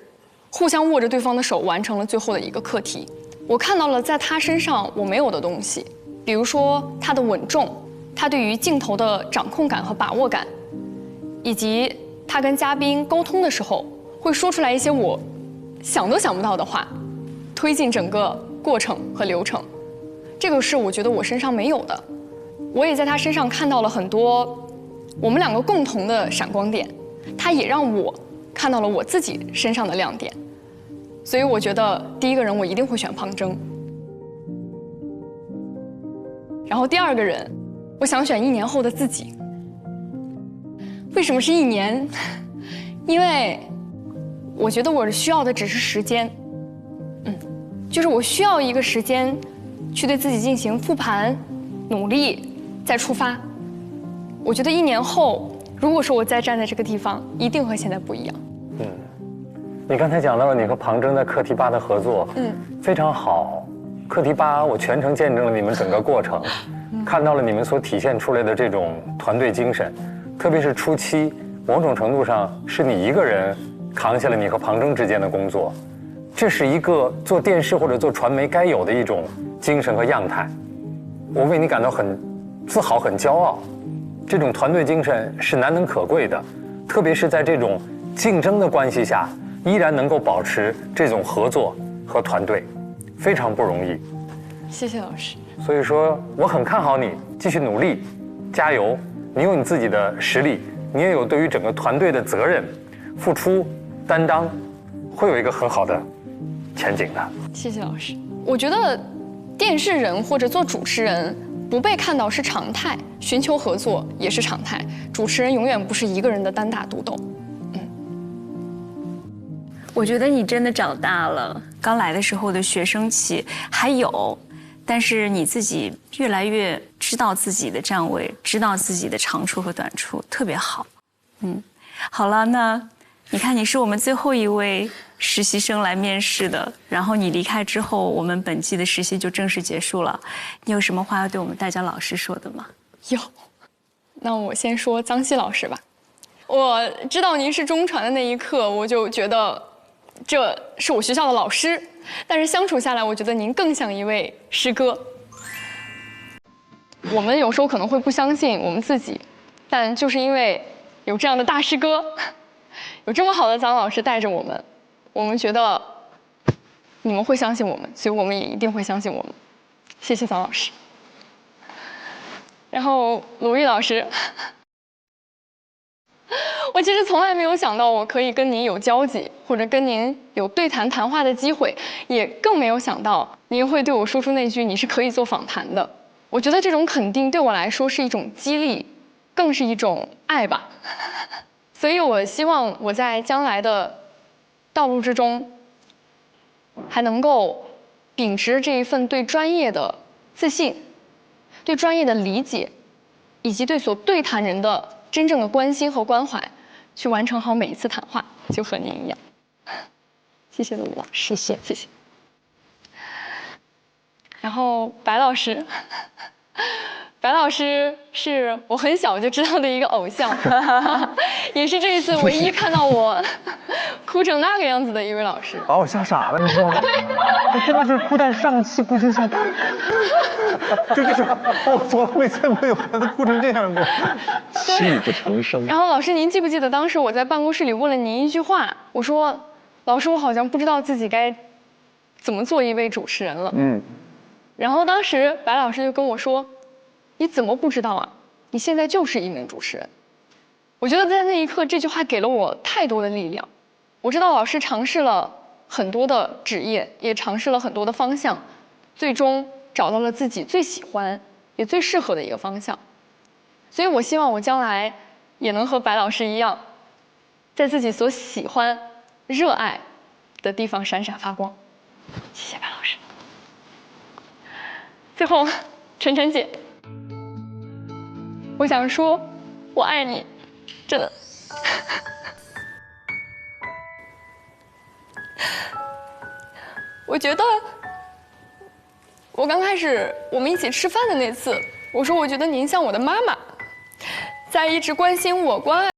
互相握着对方的手，完成了最后的一个课题。我看到了在他身上我没有的东西，比如说他的稳重，他对于镜头的掌控感和把握感，以及他跟嘉宾沟通的时候会说出来一些我想都想不到的话，推进整个过程和流程。这个是我觉得我身上没有的。我也在他身上看到了很多我们2个共同的闪光点，他也让我看到了我自己身上的亮点。所以我觉得第一个人我一定会选庞征。然后第2个人，我想选1年后的自己。为什么是1年？因为我觉得我需要的只是时间，就是我需要一个时间去对自己进行复盘、努力，再出发。我觉得1年后，如果说我再站在这个地方，一定和现在不一样。你刚才讲到了你和庞征在课题8的合作，非常好。课题8我全程见证了你们整个过程，看到了你们所体现出来的这种团队精神，特别是初期，某种程度上是你一个人扛下了你和庞征之间的工作，这是一个做电视或者做传媒该有的一种精神和样态。我为你感到很自豪、很骄傲。这种团队精神是难能可贵的，特别是在这种竞争的关系下，依然能够保持这种合作和团队，非常不容易。谢谢老师。所以说，我很看好你，继续努力，加油！你有你自己的实力，你也有对于整个团队的责任、付出、担当，会有一个很好的前景的。谢谢老师。我觉得电视人或者做主持人不被看到是常态，寻求合作也是常态。主持人永远不是一个人的单打独斗。我觉得你真的长大了，刚来的时候的学生气还有，但是你自己越来越知道自己的站位，知道自己的长处和短处，特别好。好了，那你看你是我们最后一位实习生来面试的，然后你离开之后，我们本季的实习就正式结束了。你有什么话要对我们大家老师说的吗？有，那我先说张希老师吧。我知道您是中传的那一刻，我就觉得这是我学校的老师，但是相处下来，我觉得您更像一位师哥。我们有时候可能会不相信我们自己，但就是因为有这样的大师哥，有这么好的张老师带着我们觉得你们会相信我们，所以我们也一定会相信我们。谢谢桑老师。然后鲁豫老师，我其实从来没有想到我可以跟您有交集，或者跟您有对谈谈话的机会，也更没有想到您会对我说出那句“你是可以做访谈的”。我觉得这种肯定对我来说是一种激励，更是一种爱吧。所以我希望我在将来的道路之中，还能够秉持这一份对专业的自信，对专业的理解，以及对所对谈人的真正的关心和关怀，去完成好每一次谈话，就和您一样。谢谢鲁豫老师，谢谢。然后白老师，白老师是我很小就知道的一个偶像，也是这一次唯一看到我哭成那个样子的一位老师。把我吓傻了，你知道吗？他真的是哭到上气不接下气，就是我从来没见过有孩子哭成这样过，泣不成声。然后老师，您记不记得当时我在办公室里问了您一句话？我说：“老师，我好像不知道自己该怎么做一位主持人了。”然后当时白老师就跟我说：“你怎么不知道啊？你现在就是一名主持人。”我觉得在那一刻，这句话给了我太多的力量。我知道老师尝试了很多的职业，也尝试了很多的方向，最终找到了自己最喜欢也最适合的一个方向。所以我希望我将来也能和白老师一样，在自己所喜欢、热爱的地方闪闪发光。谢谢白老师。最后，晨晨姐，我想说，我爱你，真的。我觉得，我刚开始我们一起吃饭的那次，我说我觉得您像我的妈妈，在一直关心我、关爱。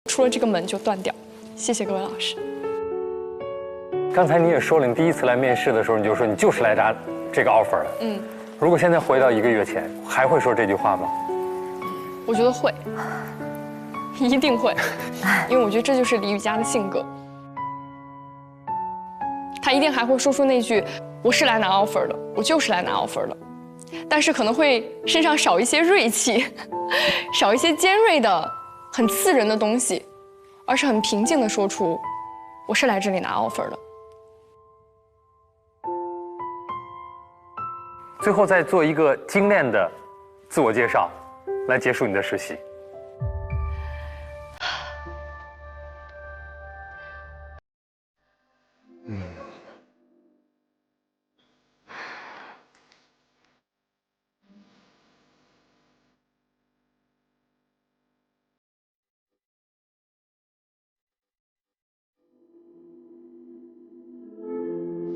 出了这个门就断掉。谢谢各位老师。刚才你也说了，你第一次来面试的时候，你就说你就是来拿这个 offer 的。如果现在回到1个月前，还会说这句话吗？我觉得会，一定会，因为我觉得这就是李宇佳的性格。他一定还会说出那句：“我是来拿 offer 的，我就是来拿 offer 的。”但是可能会身上少一些锐气，少一些尖锐的、很刺人的东西，而是很平静地说出：“我是来这里拿 offer 的。”最后再做一个精炼的自我介绍，来结束你的实习。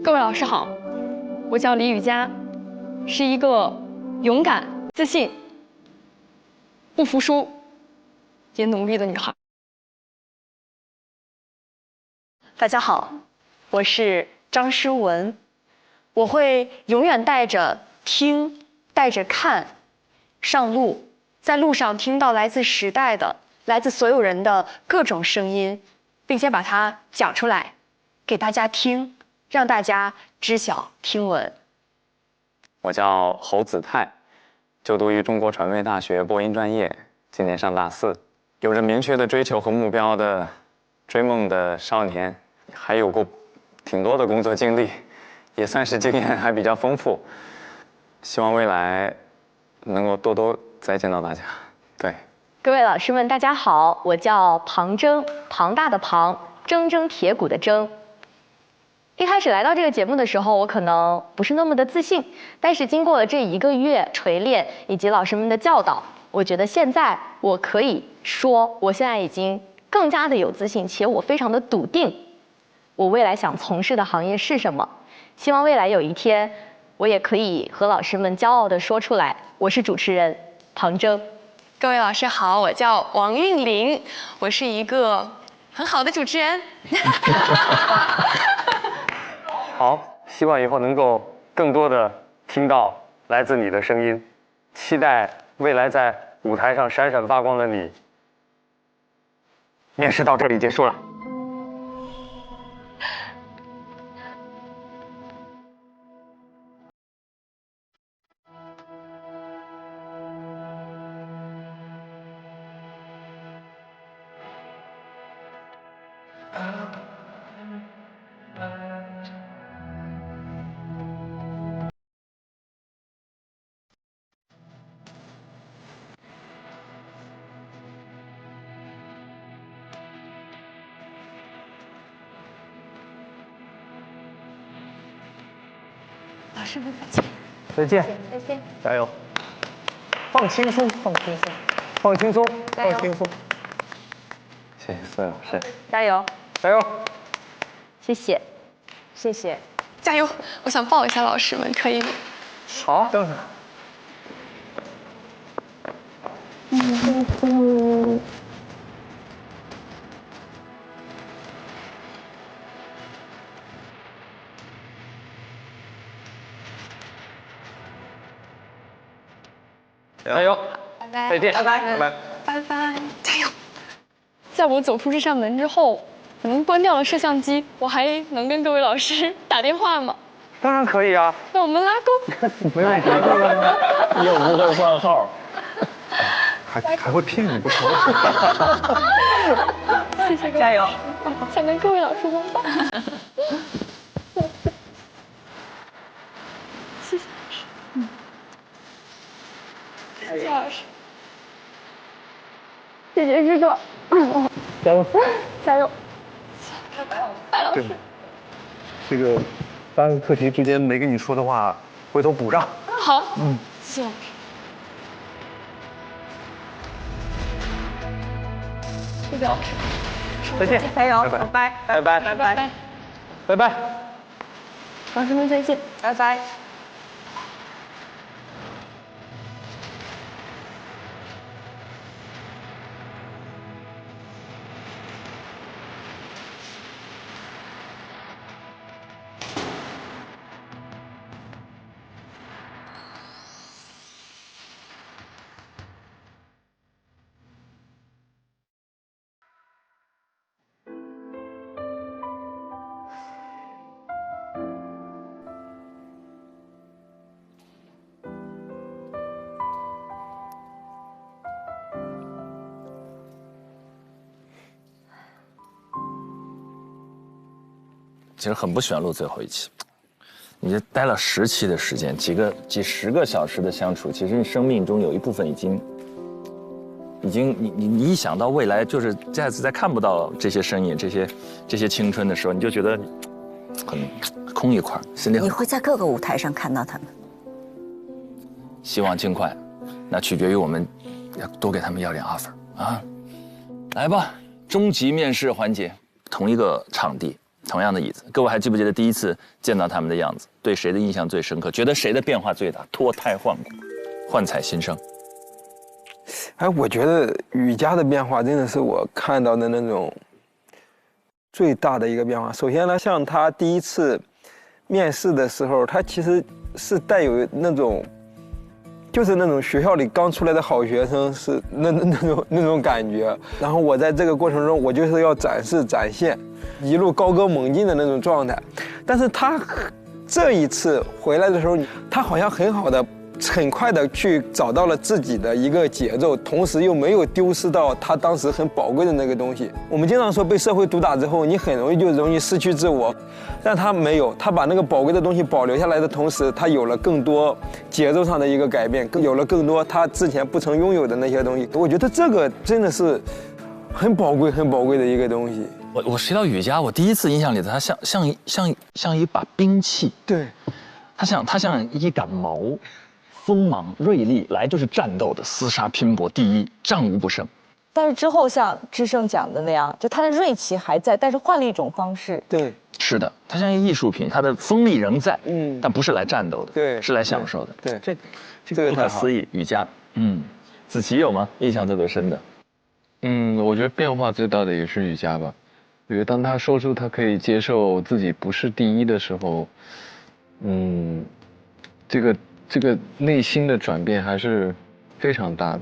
各位老师好，我叫李宇佳，是一个勇敢、自信、不服输也努力的女孩。大家好，我是张诗文，我会永远带着听，带着看，上路，在路上听到来自时代的、来自所有人的各种声音，并且把它讲出来，给大家听，让大家知晓听闻。我叫侯子泰，就读于中国传媒大学播音专业，今年上大4，有着明确的追求和目标的追梦的少年，还有过挺多的工作经历，也算是经验还比较丰富。希望未来能够多多再见到大家。对，各位老师们，大家好，我叫庞铮，庞大的庞，铮铮铁骨的铮。一开始来到这个节目的时候，我可能不是那么的自信，但是经过了这1个月锤炼以及老师们的教导，我觉得现在我可以说，我现在已经更加的有自信，且我非常的笃定，我未来想从事的行业是什么。希望未来有一天，我也可以和老师们骄傲地说出来，我是主持人庞铮。各位老师好，我叫王韵玲，我是一个很好的主持人。好，希望以后能够更多的听到来自你的声音，期待未来在舞台上闪闪发光的你。面试到这里结束了。老师们再见。再见。再见。加油。放轻松，放轻松，放轻松，放轻松。谢谢孙老师。加油。加油。谢谢。谢谢。加油！我想抱一下老师们，可以吗？好，当然。加油！拜拜！再见！拜拜！拜拜！拜拜！加油！在我走出这扇门之后，可能关掉了摄像机，我还能跟各位老师打电话吗？当然可以啊。那我们拉钩。没问题。又不会换号，还会骗你不说。谢谢各位，加油！想跟各位老师拥抱。谢谢老师。谢谢老师。谢谢师哥。加油！加油！白老对师。这个3个课题之间没跟你说的话，回头补上。好。谢谢老师。谢谢老师。再见。加油！拜拜。拜拜。拜拜。拜拜。拜拜。老师们再见。拜拜。其实很不喜欢录最后一期，你这待了10期的时间，几十个小时的相处，其实你生命中有一部分已经，你一想到未来就是下次再看不到这些身影，这些青春的时候，你就觉得很空一块，心里很。你会在各个舞台上看到他们。希望尽快，那取决于我们要多给他们要点 offer 啊！来吧，终极面试环节，同一个场地。同样的椅子，各位还记不记得第一次见到他们的样子？对谁的印象最深刻？觉得谁的变化最大？脱胎换骨，焕彩新生。哎，我觉得雨佳的变化真的是我看到的那种最大的一个变化。首先呢，像他第一次面试的时候，他其实是带有那种就是那种学校里刚出来的好学生是那种感觉。然后我在这个过程中，我就是要展现，一路高歌猛进的那种状态。但是他这一次回来的时候，他好像很快的去找到了自己的一个节奏，同时又没有丢失到他当时很宝贵的那个东西。我们经常说被社会毒打之后，你很容易失去自我，但他没有，他把那个宝贵的东西保留下来的同时，他有了更多节奏上的一个改变，有了更多他之前不曾拥有的那些东西。我觉得这个真的是很宝贵的一个东西。我提到雨佳，我第一次印象里他像一把兵器，对，他像一杆矛。锋芒锐利，来就是战斗的，厮杀拼搏，第一，战无不胜。但是之后像智胜讲的那样，就他的锐气还在，但是换了一种方式。对，是的，他像一艺术品，他的锋利仍在，但不是来战斗的，对，是来享受的。对，这个不可思议。雨佳，子琪有吗？印象特别深的？我觉得变化最大的也是雨佳吧。我觉得当他说出他可以接受自己不是第一的时候，这个内心的转变还是非常大的，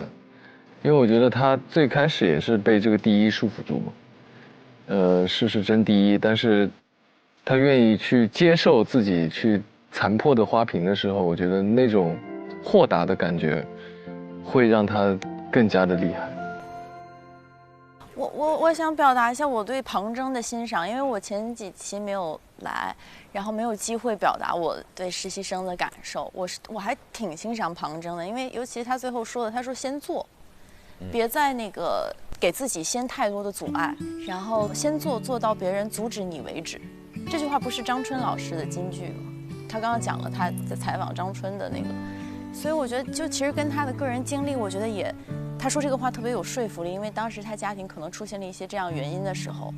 因为我觉得他最开始也是被这个第一束缚住嘛，是真第一，但是他愿意去接受自己去残破的花瓶的时候，我觉得那种豁达的感觉会让他更加的厉害。我想表达一下我对庞征的欣赏，因为我前几期没有来，然后没有机会表达我对实习生的感受。我还挺欣赏庞征的，因为尤其他最后说的，他说先做，别再那个给自己先太多的阻碍，然后先做到别人阻止你为止。这句话不是张春老师的金句吗？他刚刚讲了他在采访张春的那个，所以我觉得就其实跟他的个人经历，我觉得也。他说这个话特别有说服力，因为当时他家庭可能出现了一些这样原因的时候，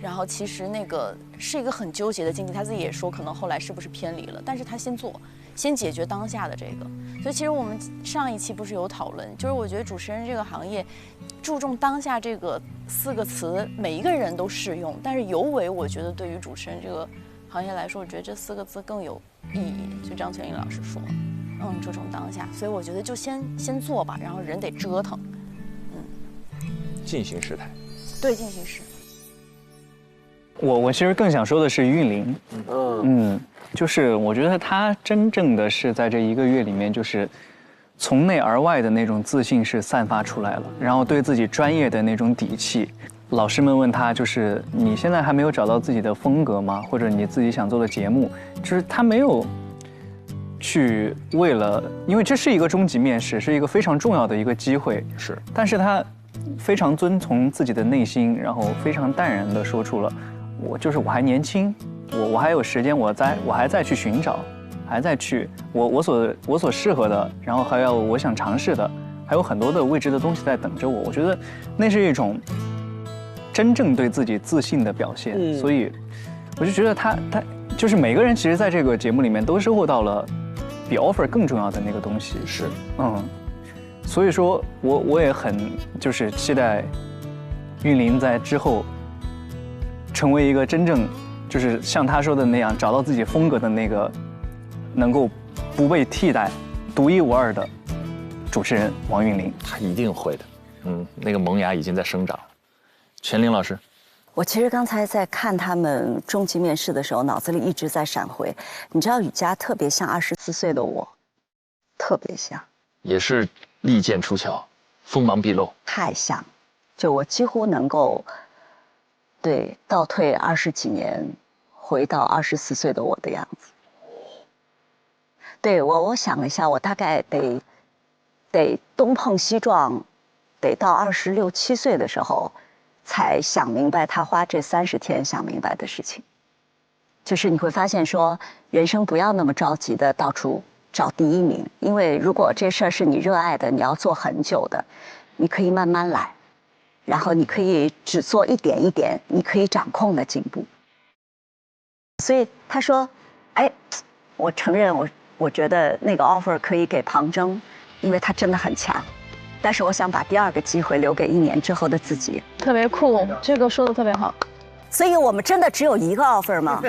然后其实那个是一个很纠结的境地，他自己也说可能后来是不是偏离了，但是他先做，先解决当下的这个。所以其实我们上一期不是有讨论，就是我觉得主持人这个行业注重当下这个4个词，每一个人都适用，但是尤为我觉得对于主持人这个行业来说，我觉得这4个字更有意义。就张泉英老师说。注重当下，所以我觉得就先做吧，然后人得折腾，进行时态，对，进行时。我其实更想说的是韵玲，就是我觉得她真正的是在这1个月里面，就是从内而外的那种自信是散发出来了，然后对自己专业的那种底气。老师们问她，就是你现在还没有找到自己的风格吗？或者你自己想做的节目，就是她没有。去为了，因为这是一个终极面试，是一个非常重要的一个机会，是。但是他非常遵从自己的内心，然后非常淡然地说出了，我还年轻，我还有时间，我还在去寻找，还在去我所适合的，然后还有我想尝试的，还有很多的未知的东西在等着我。我觉得那是一种真正对自己自信的表现，所以我就觉得他就是每个人其实在这个节目里面都收获到了。比 offer 更重要的那个东西是，所以说我也很就是期待韵玲在之后成为一个真正就是像他说的那样找到自己风格的那个能够不被替代、独一无二的主持人王韵玲。他一定会的，那个萌芽已经在生长。全玲老师。我其实刚才在看他们终极面试的时候，脑子里一直在闪回。你知道雨佳特别像24岁的我，特别像，也是利剑出鞘，锋芒毕露，太像，就我几乎能够，对，倒退20几年，回到24岁的我的样子。对我想了一下，我大概得东碰西撞，得到26、27岁的时候。才想明白他花这30天想明白的事情，就是你会发现说，人生不要那么着急的到处找第1名，因为如果这事儿是你热爱的，你要做很久的，你可以慢慢来，然后你可以只做一点一点你可以掌控的进步。所以他说，哎，我承认我觉得那个 offer 可以给庞征，因为他真的很强。但是我想把第2个机会留给1年之后的自己。特别酷，这个说的特别好。所以我们真的只有1个 offer 吗？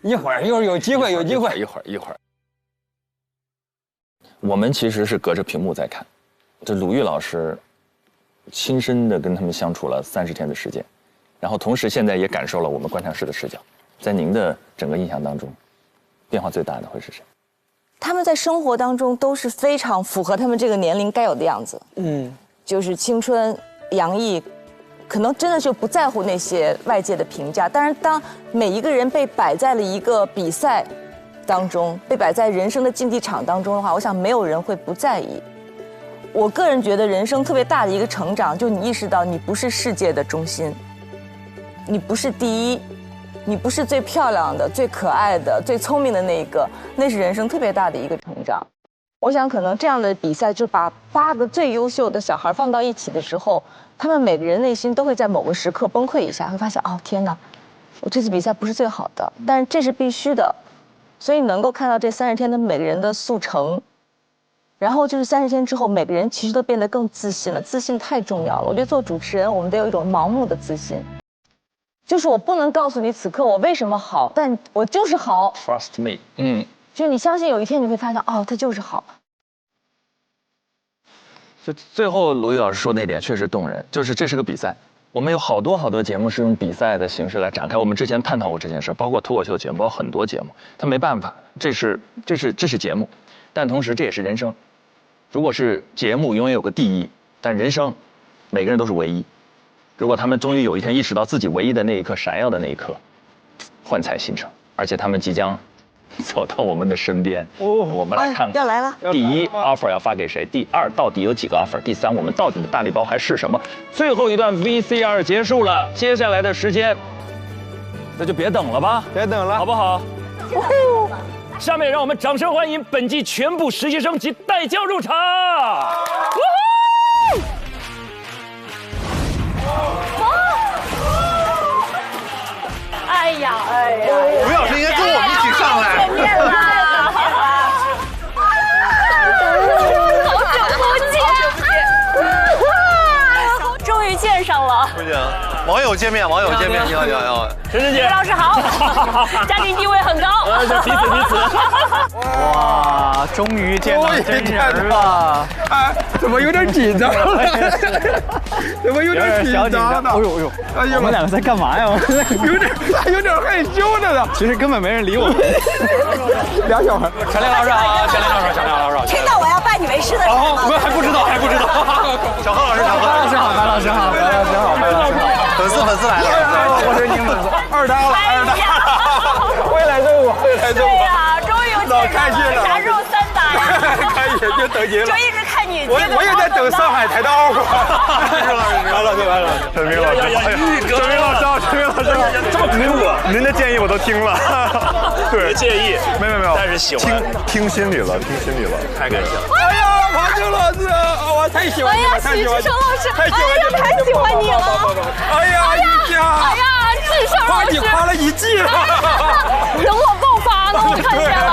一会儿有机会，有机会，一会儿。我们其实是隔着屏幕在看，这鲁豫老师亲身的跟他们相处了30天的时间，然后同时现在也感受了我们观察室的视角。在您的整个印象当中，变化最大的会是谁？他们在生活当中都是非常符合他们这个年龄该有的样子，就是青春洋溢，可能真的就不在乎那些外界的评价。但是当每一个人被摆在了一个比赛当中，被摆在人生的竞技场当中的话，我想没有人会不在意。我个人觉得人生特别大的一个成长，就你意识到你不是世界的中心，你不是第一，你不是最漂亮的、最可爱的、最聪明的那一个，那是人生特别大的一个成长。我想可能这样的比赛，就把8个最优秀的小孩放到一起的时候，他们每个人内心都会在某个时刻崩溃一下，会发现哦天哪，我这次比赛不是最好的，但是这是必须的。所以能够看到这30天的每个人的速成，然后就是30天之后，每个人其实都变得更自信了。自信太重要了，我觉得做主持人，我们得有一种盲目的自信。就是我不能告诉你此刻我为什么好，但我就是好。Trust me， 就是你相信有一天你会发现，哦，它就是好。就最后鲁豫老师说那点确实动人，就是这是个比赛，我们有好多节目是用比赛的形式来展开。我们之前探讨过这件事，包括脱口秀节目，包括很多节目，他没办法，这是节目，但同时这也是人生。如果是节目永远有个第一，但人生每个人都是唯一。如果他们终于有一天意识到自己唯一的那一刻闪耀的那一刻，幻彩新生，而且他们即将走到我们的身边，我们来看看要来了。第一 offer 要发给谁？第2到底有几个 offer？ 第3我们到底的大礼包还是什么？最后一段 VCR 结束了，接下来的时间那就别等了吧，别等了，好不好？下面让我们掌声欢迎本季全部实习生及带教入场。哎呀，吴老师应该跟我们一起上来。见面了，好久不见，终于见上了。不行，网友见面，你好，陈晨姐，吴老师好，家庭地位很高。彼此。哇，终于见到真人了！哎，怎么有点紧张了？怎么有点紧张的？哎呦，我们2个在干嘛呀？有点害羞的呢。其实根本没人理我们。俩小孩。陈亮老师好，陈亮老师。听到我要拜你为师的事吗？我们还不知道。小何老师好，白老师好。粉丝来了，我是你粉丝，二搭了。会来揍我。对呀，终于有见面了，啥时候3打呀？可以，就等您了。就一直看你。我也在等上海台的offer。来了，陈明老师，这么给我，您的建议我都听了。对，介意？没有，但是喜欢，听心里了，太感谢了。哎呀，庞青老师，我太喜欢你了，许志成老师，太喜欢你了。哎呀，一家，志成老师，把你夸了1季了。等我爆发呢，我看见了。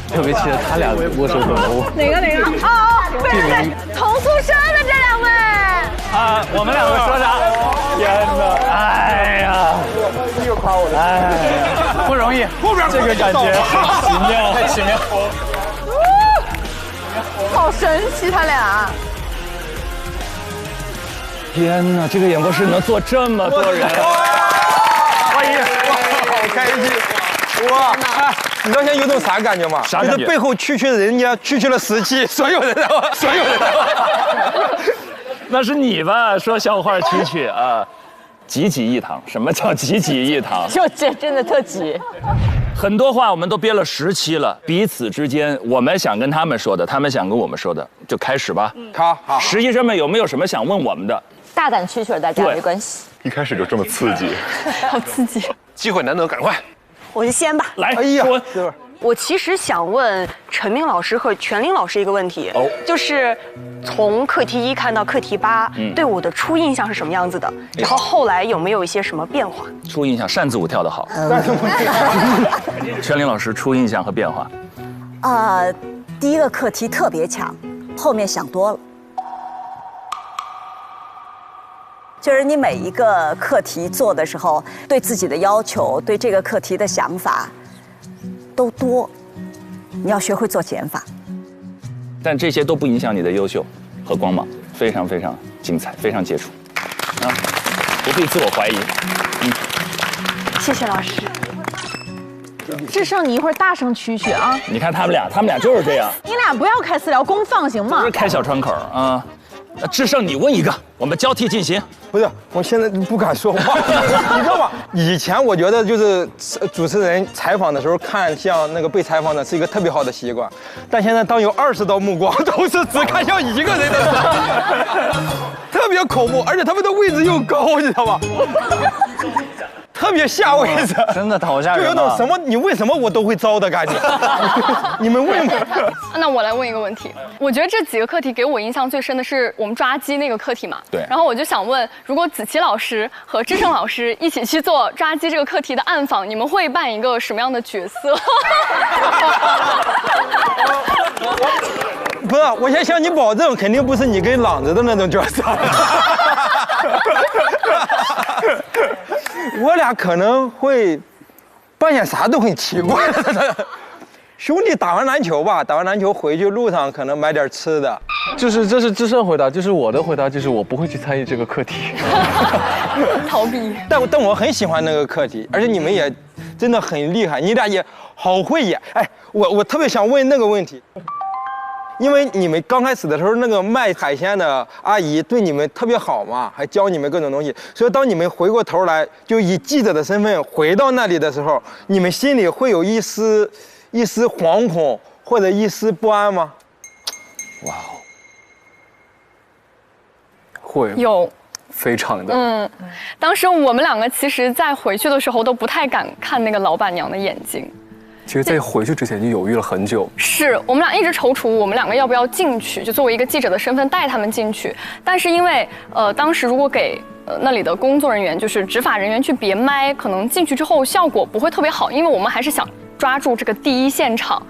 特别期待他俩握手怎么握。哪个？对，同宿舍的这2位。啊，我们2个说啥？天哪！哎呀，又夸我了，哎，不容易，后边这个感觉太奇妙，好神奇，他俩。天哪，这个演播室能坐这么多人，欢迎，好开心，哇！你知道现在有种啥感觉吗？啥感觉？就是背后区人家区了17，所有人的。那是你吧？说笑话区啊，济一堂。什么叫济一堂？就这真的特挤。很多话我们都憋了10期了，彼此之间我们想跟他们说的，他们想跟我们说的，就开始吧。好。实习生们有没有什么想问我们的？大胆蛐蛐，大家没关系。一开始就这么刺激，好刺激！机会难得，赶快。我就先吧。来，哎呀，我其实想问陈明老师和全林老师一个问题，就是从课题1看到课题8，对我的初印象是什么样子的？然后后来有没有一些什么变化？初印象，扇子舞跳得好。全林老师初印象和变化。第一个课题特别强，后面想多了。就是你每一个课题做的时候，对自己的要求，对这个课题的想法都多，你要学会做减法。但这些都不影响你的优秀和光芒，非常非常精彩，非常杰出，啊，不必自我怀疑。谢谢老师。智胜，你一会儿大声蛐蛐啊！你看他们俩就是这样。你俩不要开私聊，公放行吗？不是开小窗口啊。智胜，你问一个，我们交替进行。不是，我现在不敢说话，你知道吗？以前我觉得就是主持人采访的时候看向那个被采访的是一个特别好的习惯，但现在当有20道目光都是只看向一个人的时候，特别恐怖，而且他们的位置又高，你知道吗？特别下位置，真的好吓人，就有种什么你为什么我都会招的感觉。你们问吧。那我来问一个问题，我觉得这几个课题给我印象最深的是我们抓鸡那个课题嘛。对。然后我就想问，如果子琪老师和智胜老师一起去做抓鸡这个课题的暗访，你们会扮一个什么样的角色？不是，我先向你保证，肯定不是你跟朗子的那种角色。我俩可能会扮演啥都很奇怪的。兄弟打完篮球吧，打完篮球回去路上可能买点吃的。这是智胜回答，就是我的回答，就是我不会去参与这个课题。逃避。但我很喜欢那个课题，而且你们也真的很厉害，你俩也好会演。哎，我特别想问那个问题。因为你们刚开始的时候，那个卖海鲜的阿姨对你们特别好嘛，还教你们各种东西，所以当你们回过头来，就以记者的身份回到那里的时候，你们心里会有一丝惶恐或者一丝不安吗？哇哦，会有。非常的。当时我们两个其实在回去的时候都不太敢看那个老板娘的眼睛。其实，在回去之前就犹豫了很久。是我们俩一直踌躇，我们两个要不要进去，就作为一个记者的身份带他们进去。但是因为当时如果给那里的工作人员，就是执法人员去别麦，可能进去之后效果不会特别好，因为我们还是想抓住这个第一现场，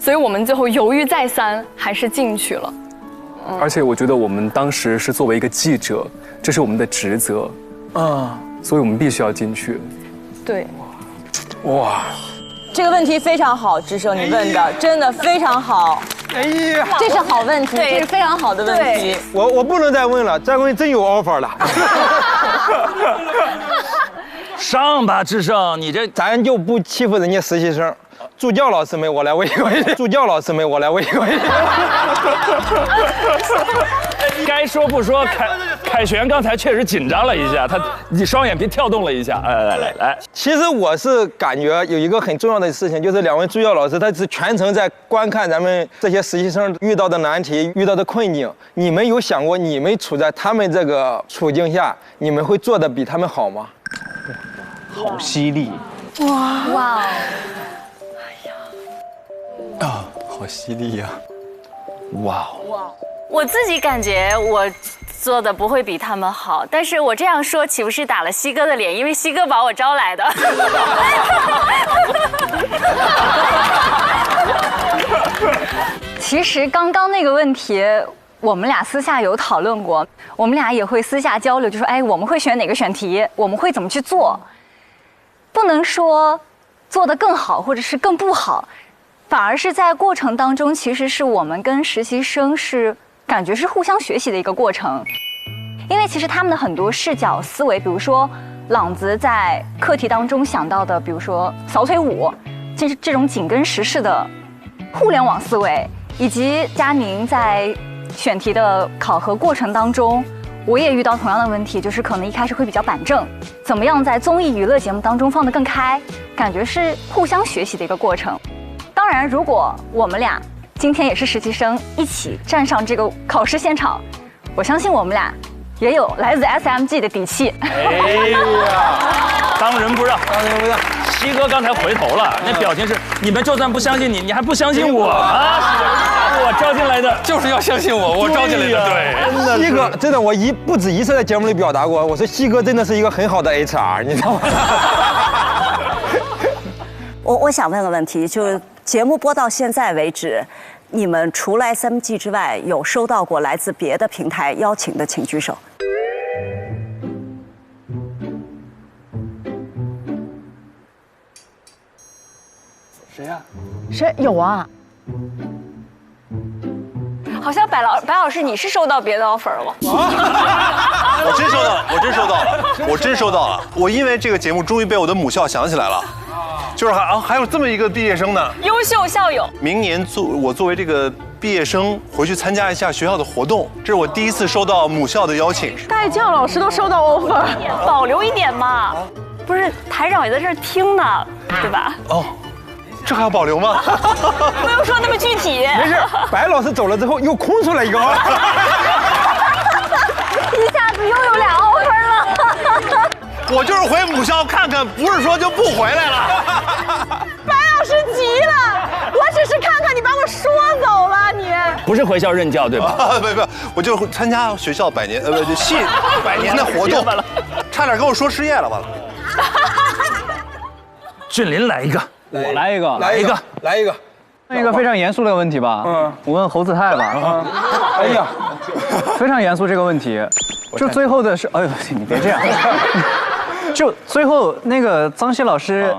所以我们最后犹豫再三，还是进去了。而且我觉得我们当时是作为一个记者，这是我们的职责啊，所以我们必须要进去。对，哇。这个问题非常好，智胜你问的真的非常好。哎呀，这是好问题，这是非常好的问题。我不能再问了，再问真有 offer 了。上吧，智胜，你这咱就不欺负人家实习生。助教老师们，我来问一个问题。助教老师们，我来问一个问题。该说不说，凯旋刚才确实紧张了一下，你双眼皮跳动了一下。来，其实我是感觉有一个很重要的事情，就是两位助教老师，他是全程在观看咱们这些实习生遇到的难题、遇到的困境。你们有想过，你们处在他们这个处境下，你们会做得比他们好吗？好犀利！哇！啊，好犀利呀！哇！我自己感觉我做的不会比他们好，但是我这样说岂不是打了西哥的脸？因为西哥把我招来的。其实刚刚那个问题，我们俩私下有讨论过，我们俩也会私下交流，就说哎，我们会选哪个选题，我们会怎么去做，不能说做得更好或者是更不好。反而是在过程当中，其实是我们跟实习生是感觉是互相学习的一个过程，因为其实他们的很多视角思维，比如说朗子在课题当中想到的，比如说扫腿舞，就是这种紧跟时事的互联网思维，以及佳宁在选题的考核过程当中，我也遇到同样的问题，就是可能一开始会比较板正，怎么样在综艺娱乐节目当中放得更开，感觉是互相学习的一个过程。当然，如果我们俩今天也是实习生，一起站上这个考试现场，我相信我们俩也有来自 SMG 的底气。哎呀，当仁不让，当仁不让。西哥刚才回头了，那表情是你们就算不相信你，你还不相信我啊？我招进来的就是要相信我，我招进来的。对，真的。西哥真的，我不止一次在节目里表达过，我说西哥真的是一个很好的 HR， 你知道吗？我想问个问题，就是节目播到现在为止，你们除了 SMG 之外，有收到过来自别的平台邀请的，请举手。谁呀？谁有啊？好像白老师你是收到别的 offer 了吗？我真收到了，我真收到了，我真收到了。我因为这个节目终于被我的母校想起来了，就是还有这么一个毕业生呢，优秀校友。明年我作为这个毕业生回去参加一下学校的活动，这是我第一次收到母校的邀请。代教老师都收到 offer， 保留一点嘛。不是台长也在这儿听呢，对吧？哦。这还要保留吗？不用说那么具体。没事，白老师走了之后又空出来一个。一下子又有2 offer 了。我就是回母校看看，不是说就不回来了。白老师急了，我只是看看你把我说走了，你不是回校任教对吧？不，我就参加学校100年系100年的活动，差点跟我说失业了，完了。俊林来一个。我来一个，来一个。问一个非常严肃的问题吧。我问侯子泰吧。哎呀，非常严肃这个问题，就最后的是，哎呦，你别这样。就最后那个张希老师，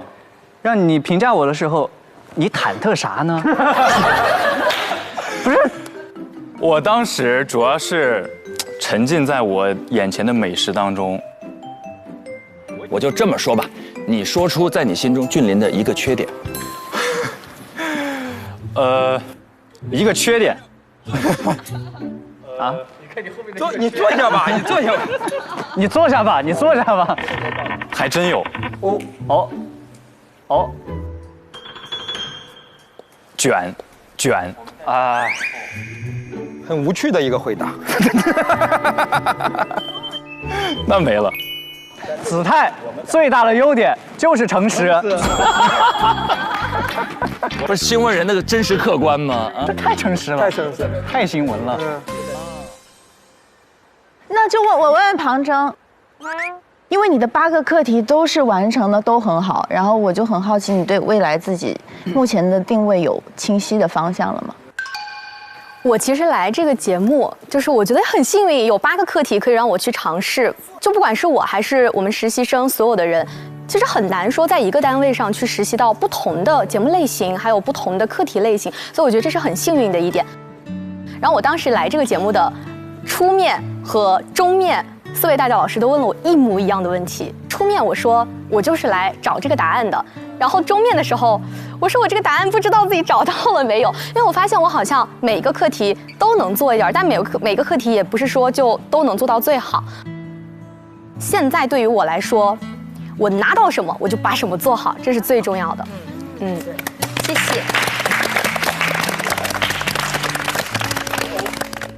让你评价我的时候，你忐忑啥呢？不是，我当时主要是沉浸在我眼前的美食当中。我就这么说吧。你说出在你心中俊林的一个缺点。一个缺点。啊？你坐下吧，你坐下吧。你坐下吧，你坐下吧。还真有。哦。卷。哎，很无趣的一个回答。那没了。子泰最大的优点就是诚实。不是新闻人那个真实客观吗？这太诚实了，太诚实，太新闻了。那就我问庞征，因为你的8个课题都是完成的都很好，然后我就很好奇，你对未来自己目前的定位有清晰的方向了吗？我其实来这个节目，就是我觉得很幸运，有8个课题可以让我去尝试。就不管是我还是我们实习生，所有的人，其实很难说在一个单位上去实习到不同的节目类型，还有不同的课题类型。所以我觉得这是很幸运的一点。然后我当时来这个节目的初面和中面，4位大教老师都问了我一模一样的问题。初面我说我就是来找这个答案的，然后中面的时候我说我这个答案不知道自己找到了没有，因为我发现我好像每个课题都能做一点，但每个课题也不是说就都能做到最好。现在对于我来说，我拿到什么我就把什么做好，这是最重要的。谢谢。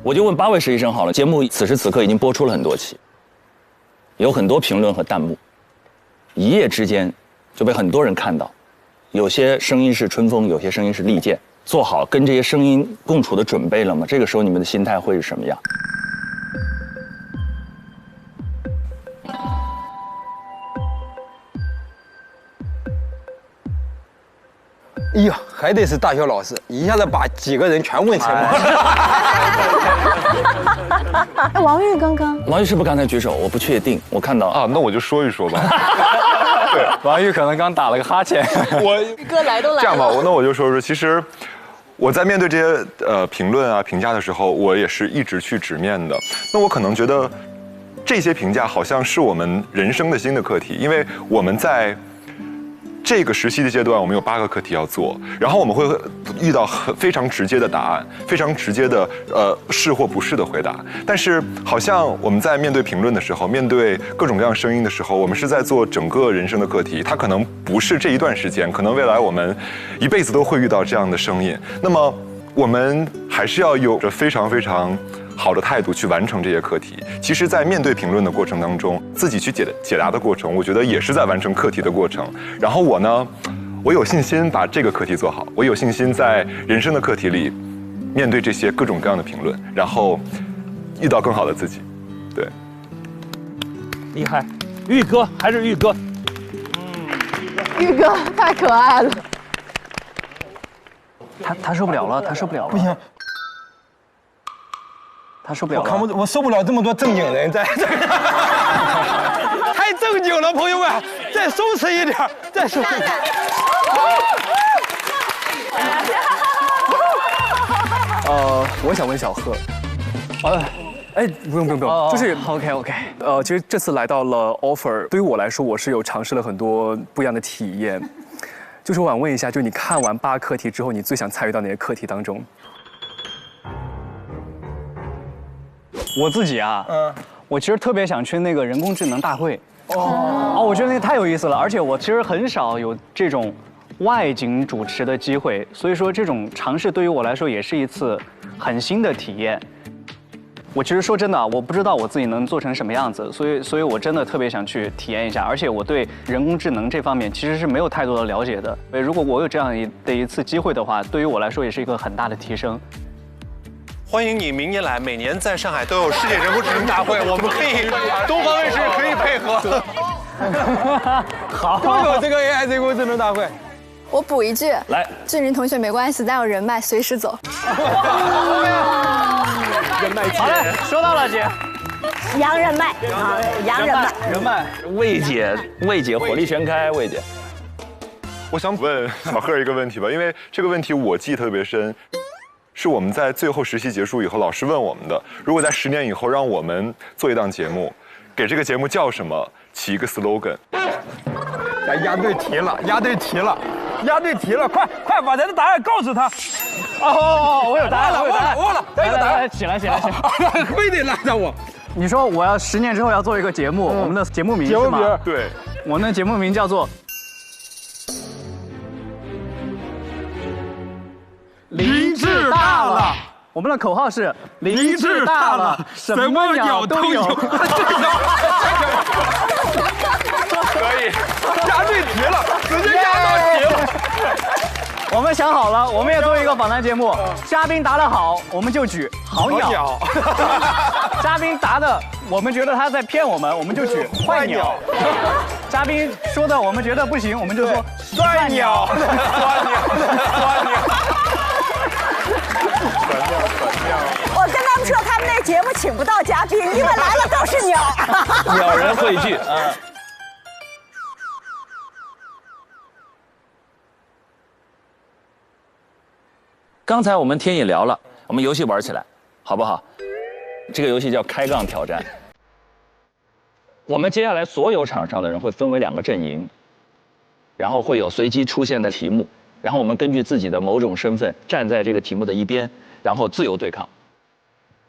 我就问8位实习生好了，节目此时此刻已经播出了很多期，有很多评论和弹幕，一夜之间就被很多人看到，有些声音是春风，有些声音是利剑，做好跟这些声音共处的准备了吗？这个时候你们的心态会是什么样？哎呀，还得是大学老师，一下子把几个人全问沉默。哎，王玉刚刚，王玉是不是刚才举手？我不确定，我看到啊，那我就说一说吧。对，王玉可能刚打了个哈欠。哥来都来了。这样吧，那我就说说，其实我在面对这些评论啊、评价的时候，我也是一直去直面的。那我可能觉得这些评价好像是我们人生的新的课题，因为我们在这个实习的阶段，我们有8个课题要做，然后我们会遇到非常直接的答案，非常直接的是或不是的回答。但是好像我们在面对评论的时候，面对各种各样声音的时候，我们是在做整个人生的课题，它可能不是这一段时间，可能未来我们一辈子都会遇到这样的声音。那么我们还是要有着非常非常好的态度去完成这些课题。其实，在面对评论的过程当中，自己去解答的过程，我觉得也是在完成课题的过程。然后我呢，我有信心把这个课题做好，我有信心在人生的课题里面对这些各种各样的评论，然后遇到更好的自己。对，厉害，玉哥还是玉哥。玉哥太可爱了。他受不了了，他受不了了。不行。他受不了了，我受不了这么多正经人在，太正经了，朋友们，再松弛一点，再松弛一点。我想问小贺，不用，就是 OK， 其实这次来到了 offer， 对于我来说，我是有尝试了很多不一样的体验。就是我想问一下，就你看完8个课题之后，你最想参与到哪些课题当中？我自己啊，我其实特别想去那个人工智能大会。我觉得那个太有意思了，而且我其实很少有这种外景主持的机会，所以说这种尝试对于我来说也是一次很新的体验。我其实说真的，我不知道我自己能做成什么样子，所以我真的特别想去体验一下。而且我对人工智能这方面其实是没有太多的了解的。如果我有这样的一次机会的话，对于我来说也是一个很大的提升。欢迎你明年来，每年在上海都有世界人工智能大会，我们可以东方卫视可以配合。好，都有这个 AI 人工智能大会。我补一句，来，俊林同学没关系，咱有人脉，随时走。人脉，好嘞，说到了姐，洋人脉啊，洋人脉，魏姐火力全开，魏姐。我想问小贺一个问题吧，因为这个问题我记得特别深。是我们在最后实习结束以后，老师问我们的：如果在10年以后让我们做一档节目，给这个节目叫什么？起一个 slogan。押对题了，快把咱的答案告诉他。我有答案了，忘了，来，起来，非得拉着我。你说我要10年之后要做一个节目，我们的节目名是吗？对，我们的节目名叫做。林志大了，我们的口号是林志大了，什么鸟都有。可以，押对题了，直接押到题了。我们想好了，我们也做一个访谈节目，嘉宾答得好，我们就举好鸟；嘉宾答的我们觉得他在骗我们，我们就举坏鸟；嘉宾说的我们觉得不行，我们就说帅鸟。我跟他们说，他们那节目请不到嘉宾，因为来了都是鸟。鸟人汇聚啊！刚才我们天也聊了，我们游戏玩起来，好不好？这个游戏叫开杠挑战。我们接下来所有场上的人会分为2个阵营，然后会有随机出现的题目。然后我们根据自己的某种身份站在这个题目的一边，然后自由对抗。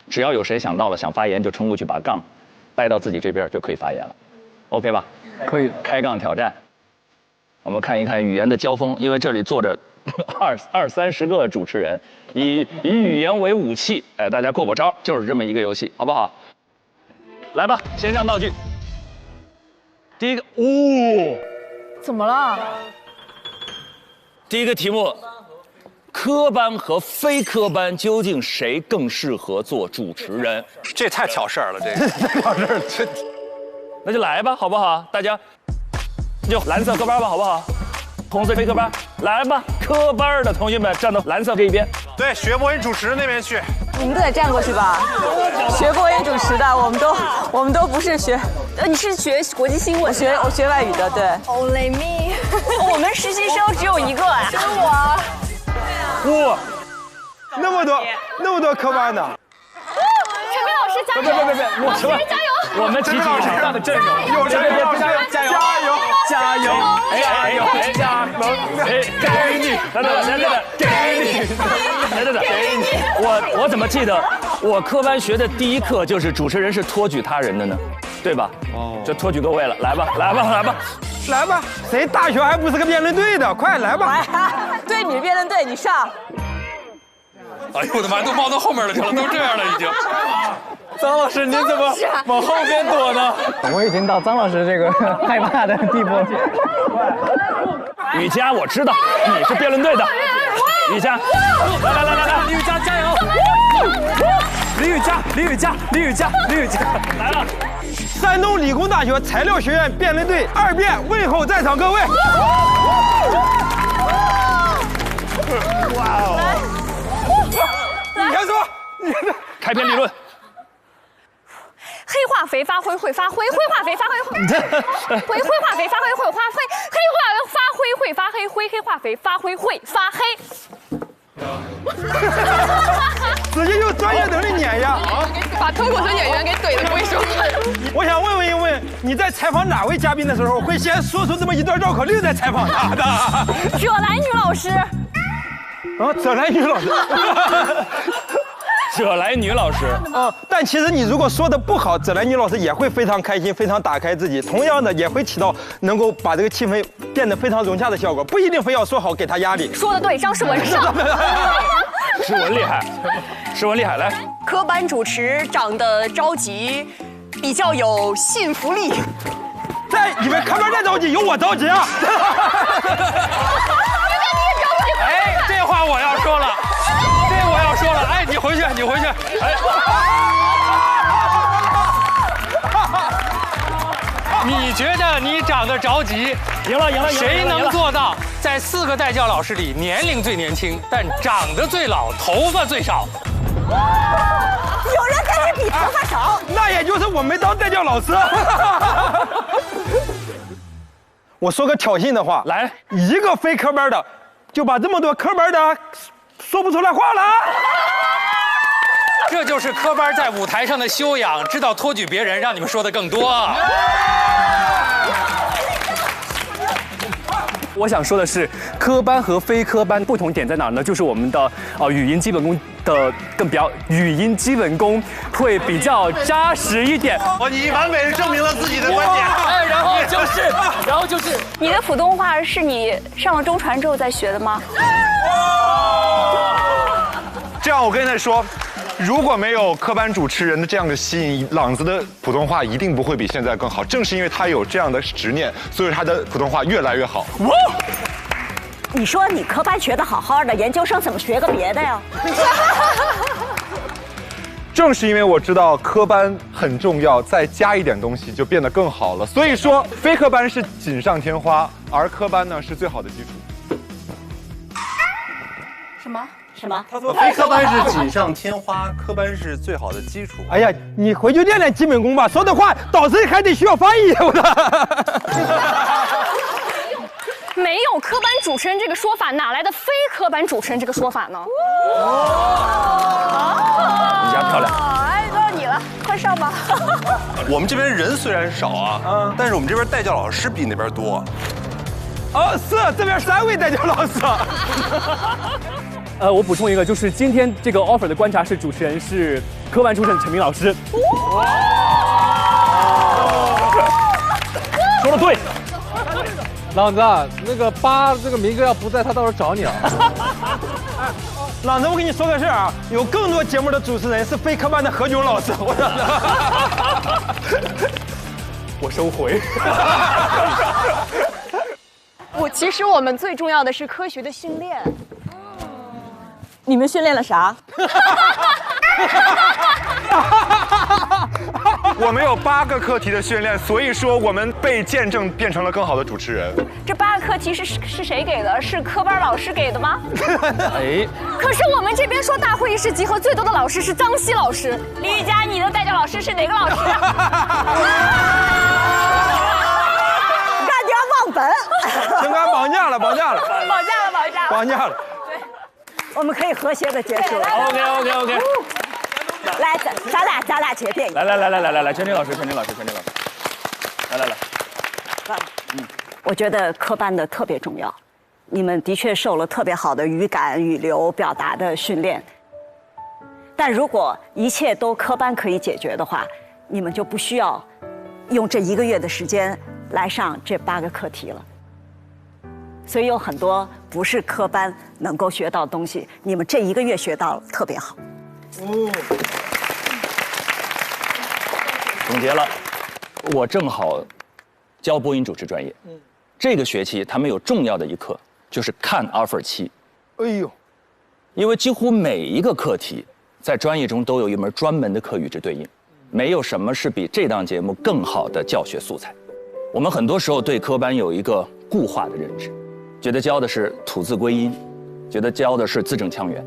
只要有谁想到了想发言，就冲过去把杠掰到自己这边就可以发言了 ，OK 吧？可以。开杠挑战，我们看一看语言的交锋，因为这里坐着20-30个主持人，以语言为武器，大家过过招，就是这么一个游戏，好不好？来吧，先上道具。第一个，怎么了？第一个题目，科班和非科班究竟谁更适合做主持人？这太挑事儿了，这个太挑事儿了，那就来吧，好不好？大家就蓝色科班吧，好不好？红色非科班，来吧，科班的同学们站到蓝色这一边。对，学播音主持那边去。你们都得站过去吧？学播音主持的，我们都不是学。你是学国际新闻？我学外语的，对。Only me。我们实习生只有1个啊。就是我。哇，那么多科班的。陈飞老师加油！别，老师加油！我们齐老师这样的阵容，有陈飞老师加油！给你，给你，我怎么记得我科班学的第一课就是主持人是托举他人的呢？对吧？就托举各位了，来吧，谁大学还不是个辩论队的？快来吧！对，你是辩论队，你上。哎呦我的妈，都冒到后面了去了，都这样了已经。张老师，您怎么往后边躲呢？我已经到张老师这个害怕的地步。雨佳，我知道你是辩论队的。雨佳，来，李雨佳加油！李雨佳，来了！山东理工大学材料学院辩论队2辩问候在场各位。哇哦！你先说，开篇理论。黑化肥发灰会发灰，灰化肥发灰会，灰化肥发灰会发灰，黑化发灰会发黑，黑化肥发灰会发黑。直接用专业能力碾压，把脱口秀演员给怼的不会说话。我想问一问，你在采访哪位嘉宾的时候，会先说出这么一段绕口令再采访他的？葛兰女老师。葛兰女老师。葛莱女老师但其实你如果说的不好，葛莱女老师也会非常开心，非常打开自己，同样的也会起到能够把这个气氛变得非常融洽的效果，不一定非要说好给他压力。说的对，张世文上。诗文厉害，诗文厉害，来。科班主持长得着急，比较有信服力。在你们科班再着急，有我着急啊！哎，这话我要说了。我要说了，哎，你回去，哎，你觉得你长得着急，赢了，谁能做到在4个带教老师里年龄最年轻，但长得最老，头发最少？有人跟你比头发少，那也就是我没当带教老师。我说个挑衅的话，来，一个非科班的，就把这么多科班的说不出来话了。这就是科班在舞台上的修养，知道托举别人，让你们说的更多。我想说的是，科班和非科班不同点在哪儿呢？就是我们的语音基本功的语音基本功会比较扎实一点。你完美的证明了自己的观点。哎，然后就是，你的普通话是你上了中传之后再学的吗？这样我跟他说，如果没有科班主持人的这样的吸引，朗子的普通话一定不会比现在更好。正是因为他有这样的执念，所以他的普通话越来越好。你说你科班学得好好的，研究生怎么学个别的呀？正是因为我知道科班很重要，再加一点东西就变得更好了。所以说，非科班是锦上添花，而科班呢是最好的基础。什么？他说非科班是锦上添花，科班是最好的基础。哎呀，你回去练练基本功吧，说的话导师还得需要翻译。没有科班主持人这个说法，哪来的非科班主持人这个说法呢？你家漂亮。哎，到你了，快上吧。我们这边人虽然少啊，但是我们这边带教老师比那边多。是这边3位带教老师。我补充一个，就是今天这个 offer 的观察室主持人是科班出身的陈明老师。说的对。朗子，那个8这个明哥要不在，他到时候找你啊。朗子，我跟你说个事儿啊，有更多节目的主持人是非科班的何炅老师。我收回。其实我们最重要的是科学的训练。你们训练了啥？我们有8个课题的训练，所以说我们被见证变成了更好的主持人。这8个课题是谁给的？是科班老师给的吗？哎，可是我们这边说大会议室集合最多的老师是张希老师。李佳，你的带教老师是哪个老师？干点忘本。情感绑架了。绑架了。我们可以和谐的结束。OK。来，咱俩结辩。来，陈婷老师，来。我觉得科班的特别重要，你们的确受了特别好的语感、语流、表达的训练。但如果一切都科班可以解决的话，你们就不需要用这1个月的时间来上这8个课题了。所以有很多不是科班能够学到的东西，你们这1个月学到了，特别好。总结了，我正好教播音主持专业。这个学期他们有重要的一课，就是看阿尔法7。哎呦，因为几乎每一个课题在专业中都有一门专门的课与之对应，没有什么是比这档节目更好的教学素材。我们很多时候对科班有一个固化的认知，觉得教的是吐字归音，觉得教的是字正腔圆。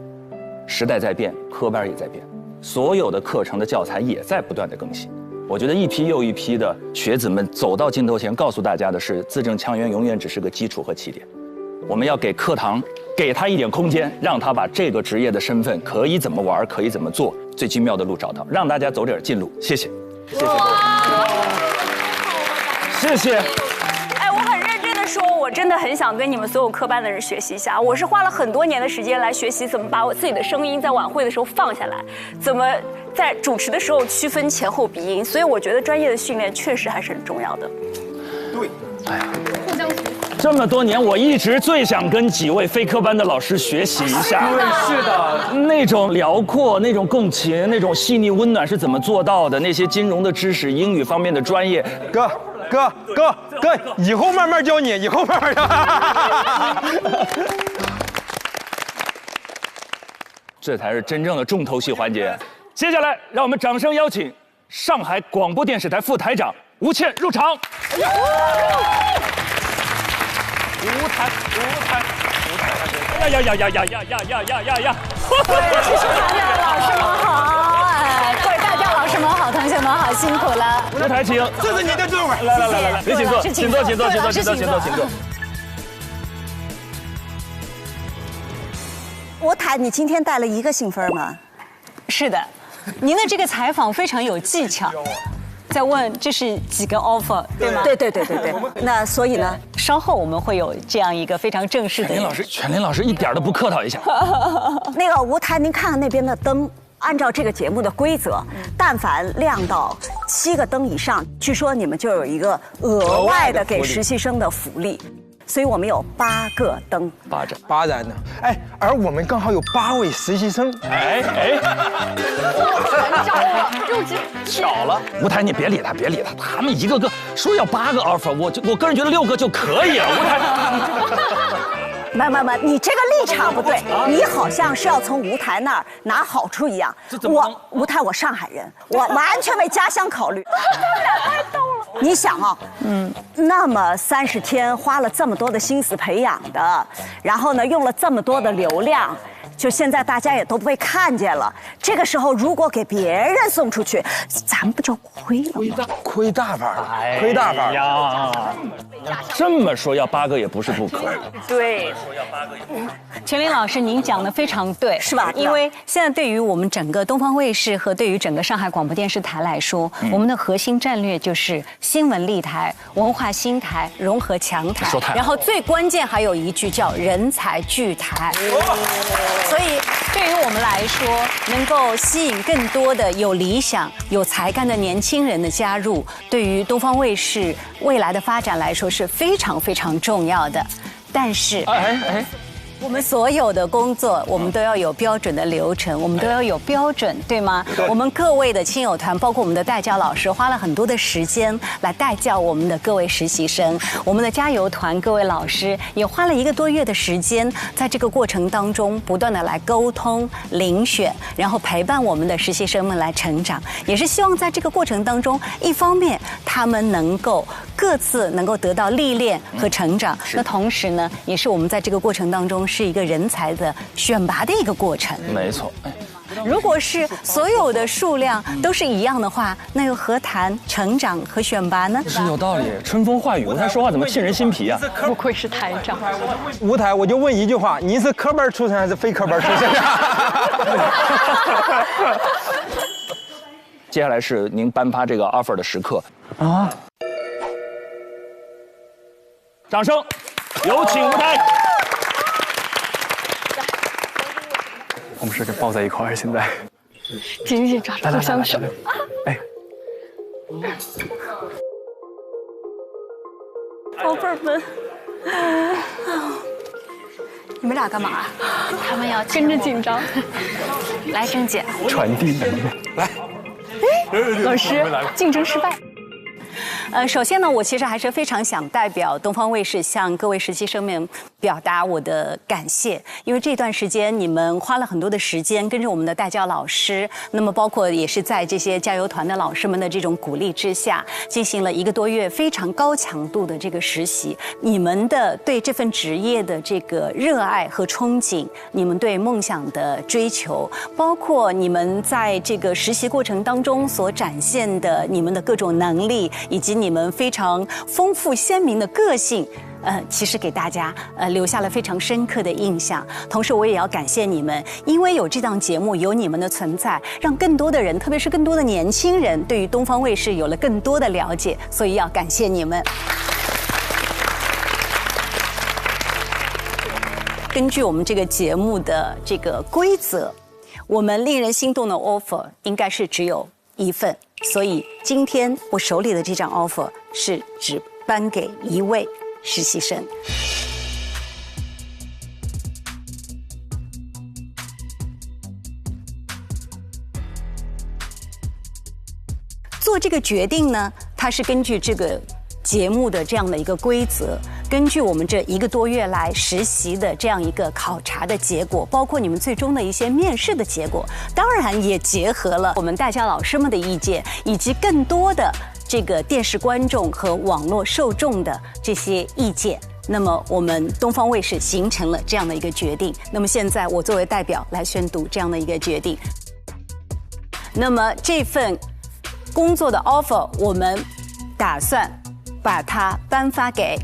时代在变，科班也在变，所有的课程的教材也在不断的更新。我觉得一批又一批的学子们走到镜头前，告诉大家的是，字正腔圆永远只是个基础和起点。我们要给课堂给他一点空间，让他把这个职业的身份可以怎么玩，可以怎么做，最精妙的路找到，让大家走点近路。谢谢，谢谢，谢谢。哎，我很认真的说，我真的很想跟你们所有科班的人学习一下。我是花了很多年的时间来学习怎么把我自己的声音在晚会的时候放下来，怎么在主持的时候区分前后鼻音。所以我觉得专业的训练确实还是很重要的。对，哎呀，互相学习。这么多年，我一直最想跟几位非科班的老师学习一下。是的，那种辽阔、那种共情、那种细腻温暖是怎么做到的？那些金融的知识、英语方面的专业，哥，以后慢慢教你，以后慢慢教。这才是真正的重头戏环节。接下来，让我们掌声邀请上海广播电视台副台长吴倩入场。舞台，呀！技术台的老师们好，哎，各位大家老师们好，同学们好，辛苦了。舞台请，这是你的座位，来，别请坐，请坐。吴台，你今天带了1个信封吗？是的，您的这个采访非常有技巧。在问这是几个 offer， 对吗？对。那所以呢，稍后我们会有这样一个非常正式的。全林老师一点都不客套一下。那个吴台，您看看那边的灯，按照这个节目的规则，但凡亮到7个灯以上，据说你们就有一个额外的给实习生的福利。所以我们有8个灯，8盏呢。哎，而我们刚好有8位实习生。哎，巧了，吴台你别理他，他们一个个说要8个 offer， 我个人觉得6个就可以了。吴台，没，你这个立场不对，你好像是要从吴台那儿拿好处一样。吴台，我上海人，我完全为家乡考虑。他们俩太逗了。你想啊，那么30天花了这么多的心思培养的，然后呢用了这么多的流量，就现在大家也都被看见了。这个时候如果给别人送出去，咱们不就亏了吗？亏大发了，呀！这么说要8个也不是不可以。对，全林老师您讲的非常对，是吧？因为现在对于我们整个东方卫视和对于整个上海广播电视台来说，我们的核心战略就是新闻立台、文化新台、融合强台，然后最关键还有一句叫人才聚台。所以对于我们来说，能够吸引更多的有理想、有才干的年轻人的加入，对于东方卫视未来的发展来说是非常非常重要的。但是，我们所有的工作，我们都要有标准的流程，我们都要有标准，对吗？我们各位的亲友团，包括我们的带教老师，花了很多的时间来带教我们的各位实习生。我们的加油团各位老师也花了1个多月的时间，在这个过程当中不断的来沟通、遴选，然后陪伴我们的实习生们来成长。也是希望在这个过程当中，一方面他们能够各自能够得到历练和成长，那同时呢，也是我们在这个过程当中是一个人才的选拔的一个过程。没错。如果是所有的数量都是一样的话，那又何谈成长和选拔呢？是有道理，春风化雨，他说话怎么沁人心脾啊？不愧是台长。吴台，我就问一句话，您是科班出身还是非科班出身？接下来是您颁发这个 offer 的时刻啊！掌声，有请吴台。我们是给抱在一块儿，现在紧紧抓住互相的手。哎，宝贝儿们，你们俩干嘛？他们要跟着紧张。来，甄姐，传递能量。来，老师，竞争失败。首先呢，我其实还是非常想代表东方卫视向各位实习生们表达我的感谢，因为这段时间你们花了很多的时间跟着我们的带教老师，那么包括也是在这些加油团的老师们的这种鼓励之下，进行了1个多月非常高强度的这个实习。你们的对这份职业的这个热爱和憧憬，你们对梦想的追求，包括你们在这个实习过程当中所展现的你们的各种能力，以及你们非常丰富鲜明的个性，其实给大家留下了非常深刻的印象。同时，我也要感谢你们，因为有这档节目，有你们的存在，让更多的人，特别是更多的年轻人，对于东方卫视有了更多的了解。所以要感谢你们。根据我们这个节目的这个规则，我们令人心动的 offer 应该是只有1份，所以今天我手里的这张 offer 是只颁给1位实习生。做这个决定呢，它是根据这个节目的这样的一个规则，根据我们这1个多月来实习的这样一个考察的结果，包括你们最终的一些面试的结果，当然也结合了我们大家老师们的意见，以及更多的这个电视观众和网络受众的这些意见。那么我们东方卫视形成了这样的一个决定。那么现在我作为代表来宣读这样的一个决定。那么这份工作的 offer 我们打算把它颁发给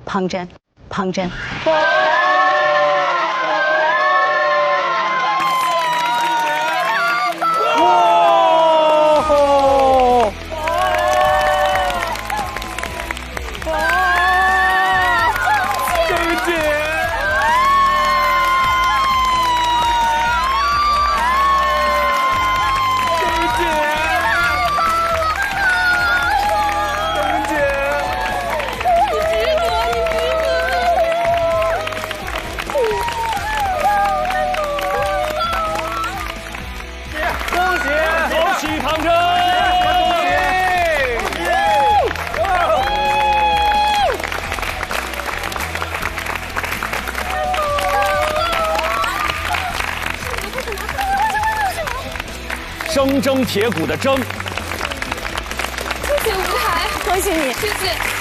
庞真。铮铮铁骨的铮。谢谢舞台，恭喜你，谢谢，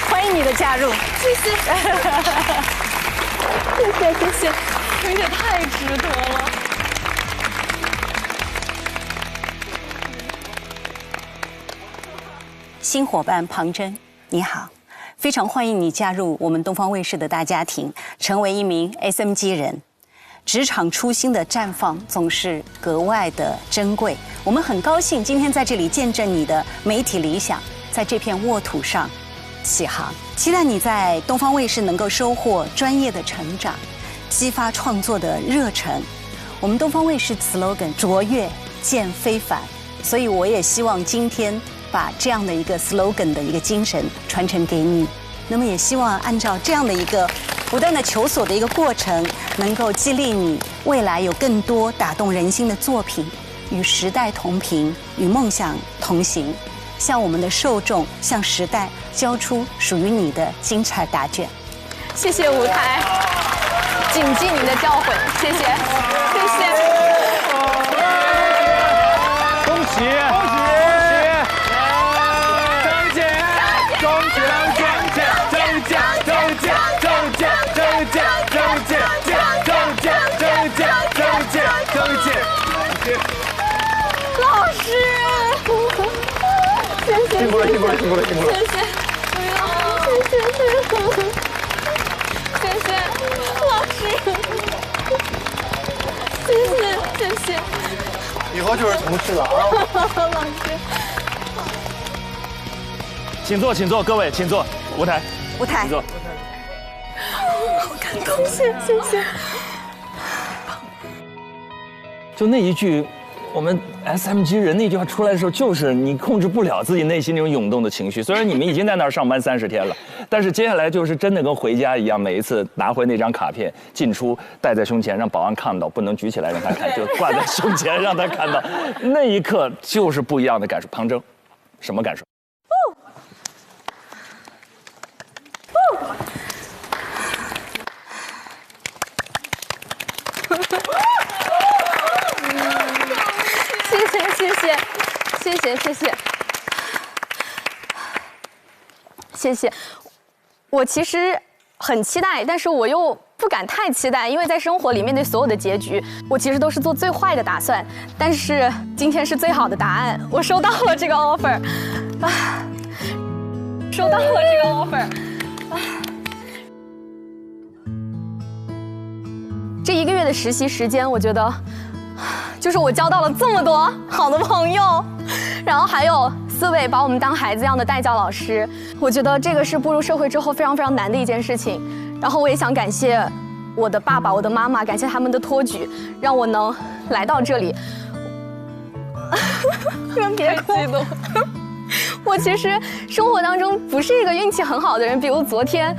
欢迎你的加入，谢谢，谢谢，萍姐太值得了。新伙伴庞真，你好，非常欢迎你加入我们东方卫视的大家庭，成为一名 SMG 人。职场初心的绽放总是格外的珍贵。我们很高兴今天在这里见证你的媒体理想在这片沃土上起航。期待你在东方卫视能够收获专业的成长，激发创作的热忱。我们东方卫视 slogan 卓越见非凡，所以我也希望今天把这样的一个 slogan 的一个精神传承给你。那么也希望按照这样的一个不断的求索的一个过程，能够激励你未来有更多打动人心的作品，与时代同频，与梦想同行，向我们的受众，向时代交出属于你的精彩答卷。谢谢舞台，谨记您的教诲，谢谢，谢谢。恭喜！老师，谢谢，辛苦了，辛苦了，辛苦了，辛苦了。谢谢，谢谢，老师，谢谢。以后就是同事了啊。老师，请坐，请坐，各位，请坐，舞台，请坐。好感动，谢谢。就那一句，我们 SMG 人那句话出来的时候，就是你控制不了自己内心那种涌动的情绪。虽然你们已经在那儿上班30天了，但是接下来就是真的跟回家一样，每一次拿回那张卡片，进出戴在胸前，让保安看到，不能举起来让他看，就挂在胸前让他看到。那一刻就是不一样的感受。庞铮，什么感受？谢谢。谢谢。我其实很期待，但是我又不敢太期待，因为在生活里面对所有的结局，我其实都是做最坏的打算。但是今天是最好的答案，我收到了这个 offer， 收到了这个 offer， 这1个月的实习时间，我觉得就是我交到了这么多好的朋友，然后还有4位把我们当孩子一样的带教老师，我觉得这个是步入社会之后非常非常难的一件事情。然后我也想感谢我的爸爸、我的妈妈，感谢他们的托举，让我能来到这里。你们别哭，我其实生活当中不是一个运气很好的人，比如昨天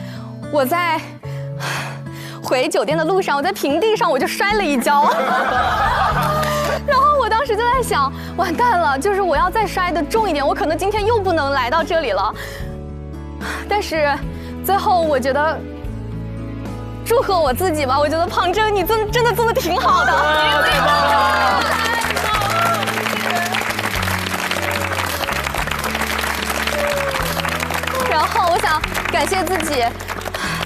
我在回酒店的路上，我在平地上我就摔了一跤。然后我当时就在想，完蛋了，就是我要再摔得重一点，我可能今天又不能来到这里了。但是最后我觉得祝贺我自己吧，我觉得庞真你真的做得挺好的。然后我想感谢自己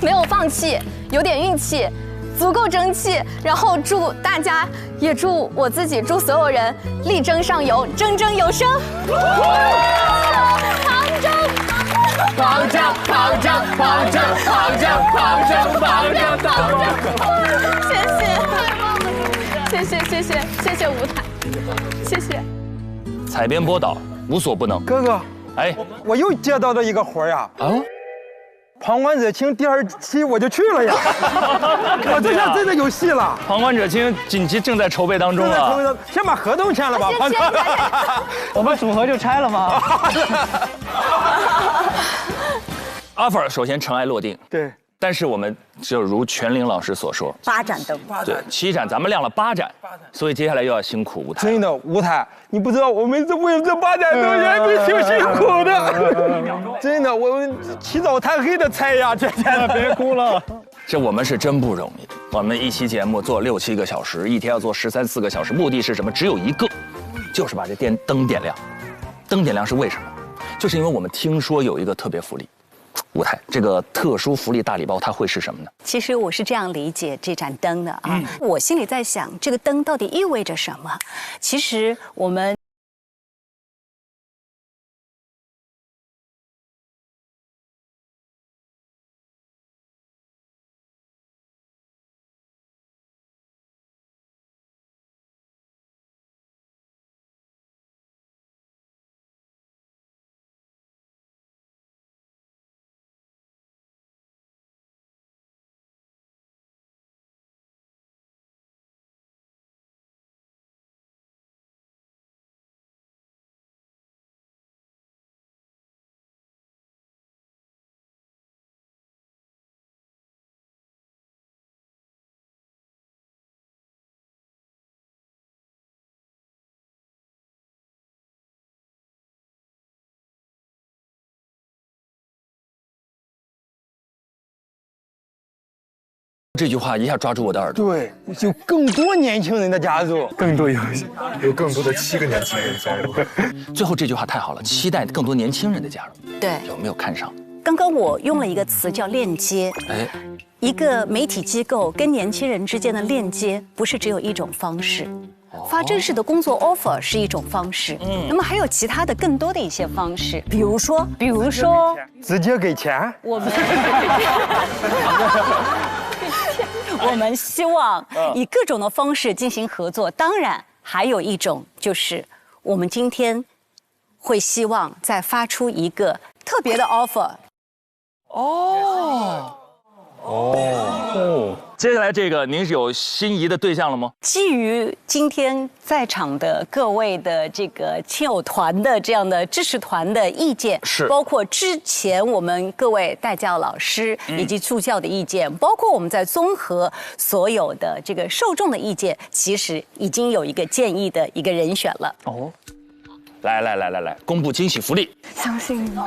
没有放弃，有点运气，足够争气，然后祝大家，也祝我自己，祝所有人力争上游，蒸蒸有声。谢谢舞台，谢谢。采编播导无所不能。哥哥，哎，我又接到了一个活呀！啊，旁观者清第2期我就去了呀！我这下真的有戏了。旁观者清紧急正在筹备当中了，先把合同签了吧。我们组合就拆了吗？offer 首先尘埃落定，对。但是我们就如全玲老师所说，8盏灯，对，7盏，咱们亮了8盏，所以接下来又要辛苦舞台。真的舞台，你不知道，我们为了这8盏灯也挺辛苦的。真的，我们起早贪黑的猜呀，这别哭了。这我们是真不容易，我们一期节目做6、7个小时，一天要做13、14个小时，目的是什么？只有一个，就是把这灯点亮。灯点亮是为什么？就是因为我们听说有一个特别福利。舞台这个特殊福利大礼包，它会是什么呢？其实我是这样理解这盏灯的啊，我心里在想，这个灯到底意味着什么？其实我们。这句话一下抓住我的耳朵。对，有更多年轻人的加入，有更多的7个年轻人加入。最后这句话太好了，期待更多年轻人的加入。对，有没有看上？刚刚我用了一个词叫链接。哎，一个媒体机构跟年轻人之间的链接，不是只有一种方式。发正式的工作 offer 是一种方式，那么还有其他的更多的一些方式，比如说直接给钱。我们希望以各种的方式进行合作，当然还有一种就是我们今天会希望再发出一个特别的 offer。接下来这个您是有心仪的对象了吗？基于今天在场的各位的这个亲友团的这样的支持团的意见，是包括之前我们各位带教老师以及助教的意见，包括我们在综合所有的这个受众的意见，其实已经有一个建议的一个人选了。哦，来，公布惊喜福利！相信你们，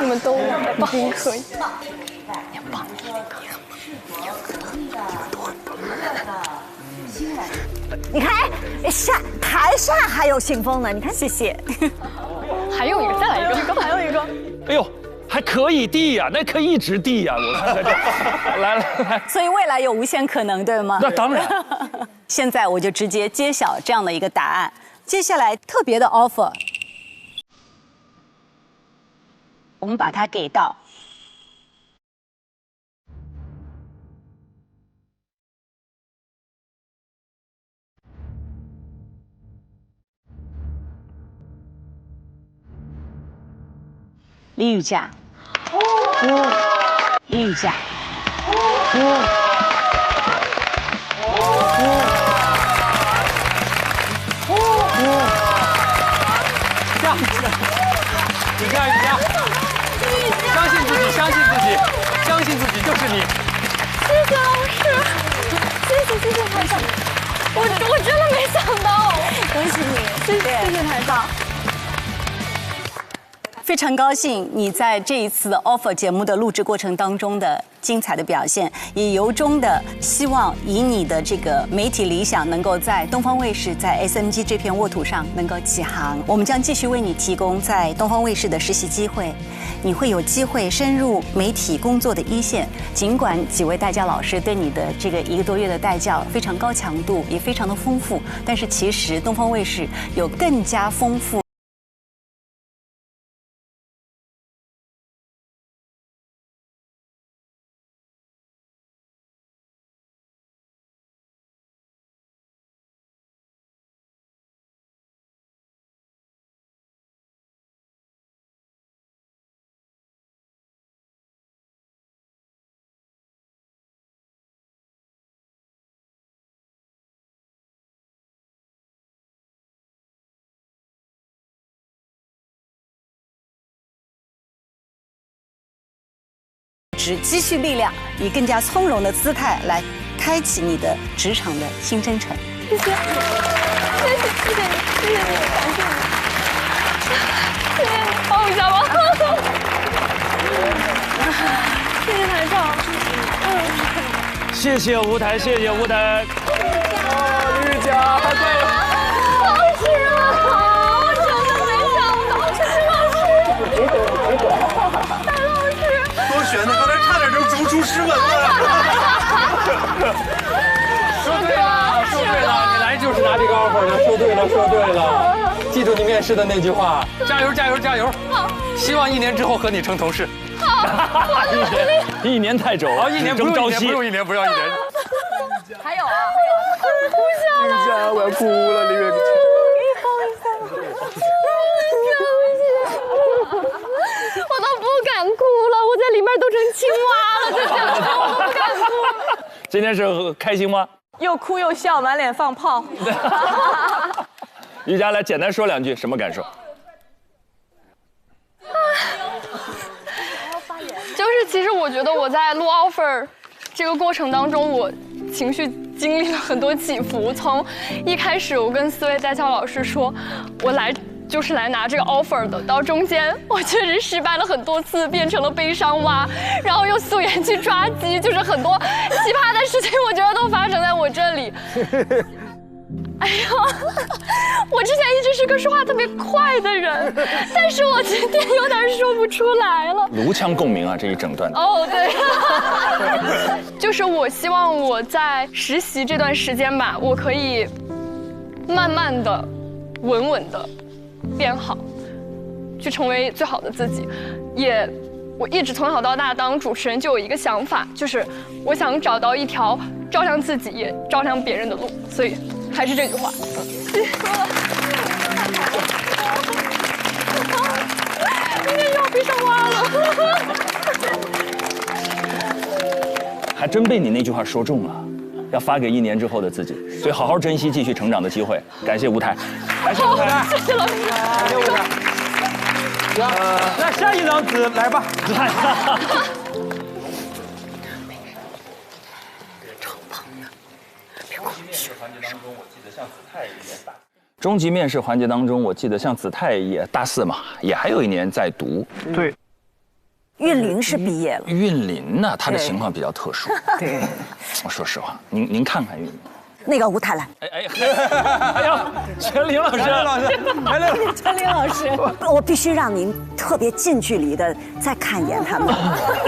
你们都棒，一定可以。棒！你看，台下还有信封呢，你看，谢谢。还有一个，再来一个，还有一个。哎呦，还可以递呀，那可以一直递呀，我看看这，来。所以未来有无限可能，对吗？那当然。现在我就直接揭晓这样的一个答案。接下来特别的 offer， 我们把它给到李雨佳。李雨佳。你看雨佳，相信自己，相信自己，相信自己就是你。谢谢老师，谢谢台长，我真的没想到，恭喜你，谢谢台长。非常高兴你在这一次的 offer 节目的录制过程当中的精彩的表现，也由衷的希望以你的这个媒体理想能够在东方卫视在 SMG 这片沃土上能够起航。我们将继续为你提供在东方卫视的实习机会，你会有机会深入媒体工作的一线。尽管几位带教老师对你的这个1个多月的带教非常高强度，也非常的丰富，但是其实东方卫视有更加丰富积蓄力量，以更加从容的姿态来开启你的职场的新征程。谢谢，谢谢你，感谢你，谢谢你，抱我一下吧。谢谢台长，谢谢吴台，谢谢吴台。玉佳，加油！老师好，我真的没想到，谢谢老师，戴老师。多悬呢，刚才差点就逐出诗文了。说对了，说对了，你来就是拿这个 offer 的，说对了，说对了。记住你面试的那句话，加油，加油，加油！好，希望1年之后和你成同事。好，一年太久了，好，1年不用1年，不用1年，不要1年。还有啊，哭下来，玉佳，我要哭了，李月。我都不敢哭了，我在里面都成青蛙了，就这样，我都不敢哭。今天是开心吗？又哭又笑，满脸放炮。瑜伽来简单说2句，什么感受？就是其实我觉得我在录 offer 这个过程当中，我情绪经历了很多起伏。从一开始我跟4位在校老师说，我来就是来拿这个 offer 的，到中间我确实失败了很多次，变成了悲伤蛙，然后又素颜去抓鸡，就是很多奇葩的事情，我觉得都发生在我这里。哎呀，我之前一直是个说话特别快的人，但是我今天有点说不出来了。颅腔共鸣啊，这一整段。哦，对，就是我希望我在实习这段时间吧，我可以慢慢的、稳稳的变好，去成为最好的自己。我一直从小到大当主持人就有一个想法，就是我想找到一条照亮自己也照亮别人的路，所以还是这句话。谢谢了。今天又要悲伤蛙了。还真被你那句话说中了，要发给1年之后的自己，所以好好珍惜继续成长的机会。感谢吴台，感谢吴台，谢谢老师，感谢吴台。那下一张纸来吧。终极面试环节当中，我记得像子泰也大4嘛，也还有1年在读。对。韵林是毕业了。韵林呢，他的情况比较特殊。对。我说实话，您看看韵林。那个舞台来。哎呀，全林老师，全林老师，我必须让您特别近距离的再看一眼他们，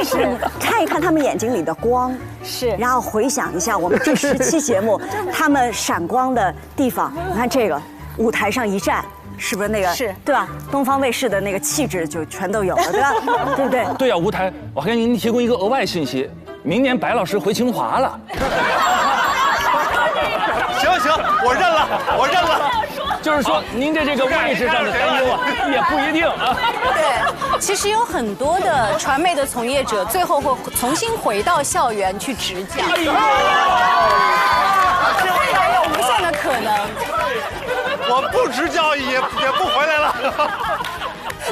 是看一看他们眼睛里的光，是，然后回想一下我们这10期节目他们闪光的地方。你看这个舞台上一站。是不是那个是对吧？东方卫视的那个气质就全都有了，对吧？对不对？对呀，舞台，我还给您提供一个额外信息，明年白老师回清华了。行，我认了。就是说，您的这个位置上的担忧啊，也不一定啊。对，其实有很多的传媒的从业者，最后会重新回到校园去执教。未来有无限的可能。我不执教也不回来了。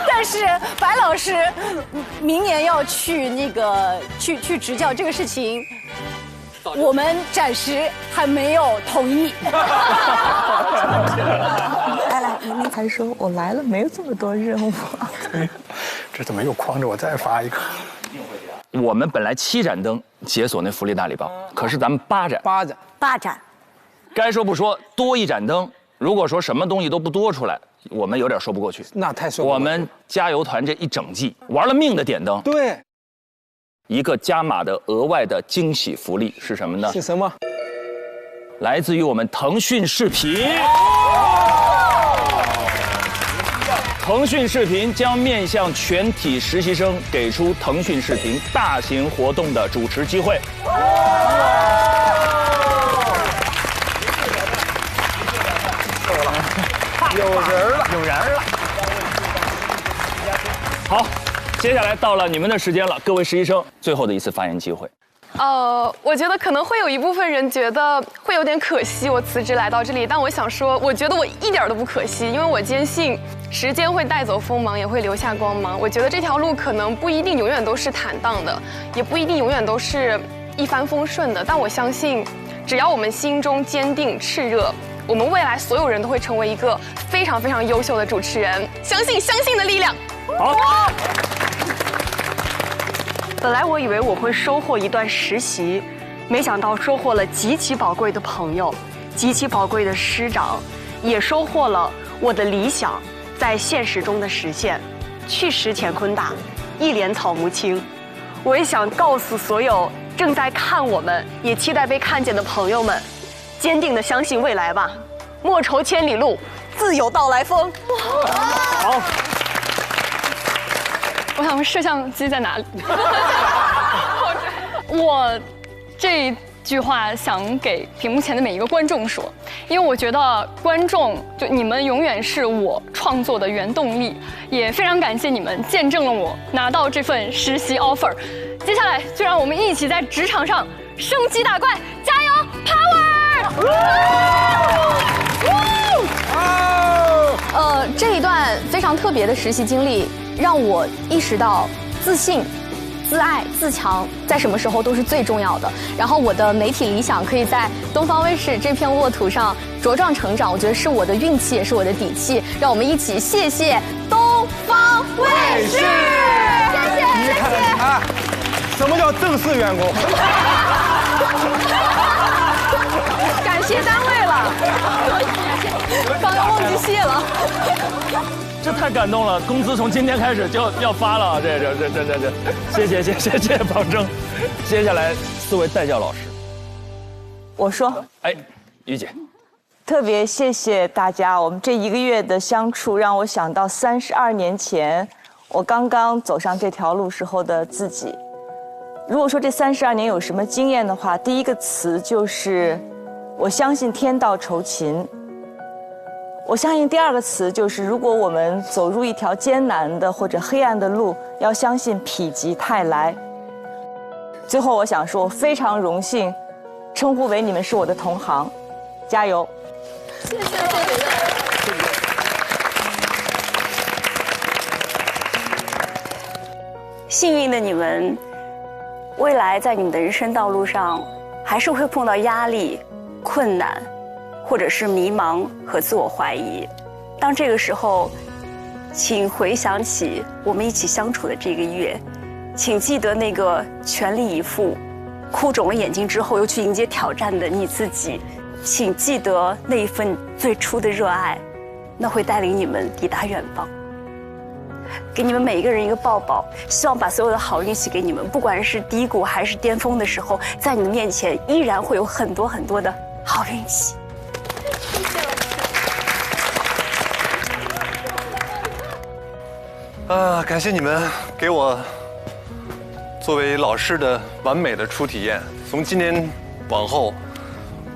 但是白老师明年要去那个去执教这个事情，我们暂时还没有同意。来，您才说我来了，没有这么多任务。这怎么又诓着我再发一个？我们本来7盏灯解锁那福利大礼包，可是咱们8盏。该说不说，多1盏灯。如果说什么东西都不多出来，我们有点说不过去。那太说不过去。我们加油团这一整季玩了命的点灯。对。一个加码的额外的惊喜福利是什么呢？是什么？来自于我们腾讯视频。腾讯视频将面向全体实习生给出腾讯视频大型活动的主持机会。有人了。好，接下来到了你们的时间了，各位实习生，最后的一次发言机会。我觉得可能会有一部分人觉得会有点可惜，我辞职来到这里，但我想说，我觉得我一点都不可惜，因为我坚信时间会带走锋芒，也会留下光芒。我觉得这条路可能不一定永远都是坦荡的，也不一定永远都是一帆风顺的，但我相信，只要我们心中坚定炽热，我们未来所有人都会成为一个非常非常优秀的主持人。相信的力量。好。本来我以为我会收获一段实习，没想到收获了极其宝贵的朋友，极其宝贵的师长，也收获了我的理想在现实中的实现。去时乾坤大，一帘草木青。我也想告诉所有正在看我们，也期待被看见的朋友们，坚定地相信未来吧，莫愁千里路，自有到来风。好。我想问摄像机在哪里？我这句话想给屏幕前的每一个观众说，因为我觉得观众就你们永远是我创作的原动力，也非常感谢你们见证了我拿到这份实习 offer。接下来就让我们一起在职场上升级打怪，加油 ，power！ 这一段非常特别的实习经历，让我意识到自信、自爱、自强在什么时候都是最重要的。然后我的媒体理想可以在东方卫视这片沃土上茁壮成长，我觉得是我的运气，也是我的底气。让我们一起谢谢东方卫视，谢谢。啊，什么叫正式员工？感谢单位了，刚刚忘记谢了。这太感动了，工资从今天开始就要发了，这，谢谢保证。接下来4位带教老师，我说，于姐，特别谢谢大家，我们这1个月的相处让我想到32年前我刚刚走上这条路时候的自己。如果说这32年有什么经验的话，第一个词就是我相信天道酬勤。我相信第2个词就是，如果我们走入一条艰难的或者黑暗的路，要相信否极泰来。最后我想说，我非常荣幸称呼为你们是我的同行，加油！谢谢。幸运的你们，未来在你们的人生道路上，还是会碰到压力、困难，或者是迷茫和自我怀疑。当这个时候，请回想起我们一起相处的这个月，请记得那个全力以赴、哭肿了眼睛之后又去迎接挑战的你自己，请记得那一份最初的热爱，那会带领你们抵达远方。给你们每一个人一个抱抱，希望把所有的好运气给你们，不管是低谷还是巅峰的时候，在你们面前依然会有很多很多的好运气。感谢你们给我作为老师的完美的初体验。从今年往后，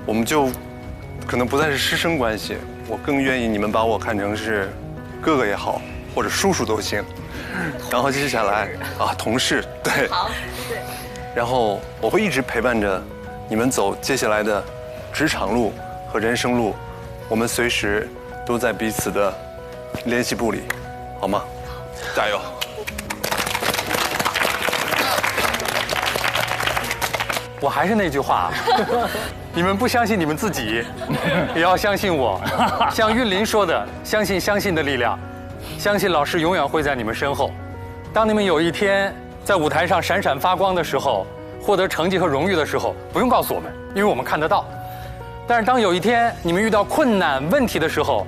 我们就可能不再是师生关系，我更愿意你们把我看成是哥哥也好，或者叔叔都行。然后接下来同事，对，好，对。然后我会一直陪伴着你们走接下来的职场路和人生路，我们随时都在彼此的联系簿里，好吗？加油！我还是那句话，你们不相信你们自己，也要相信我。像韵林说的，相信的力量，相信老师永远会在你们身后。当你们有一天在舞台上闪闪发光的时候，获得成绩和荣誉的时候，不用告诉我们，因为我们看得到。但是当有一天你们遇到困难问题的时候，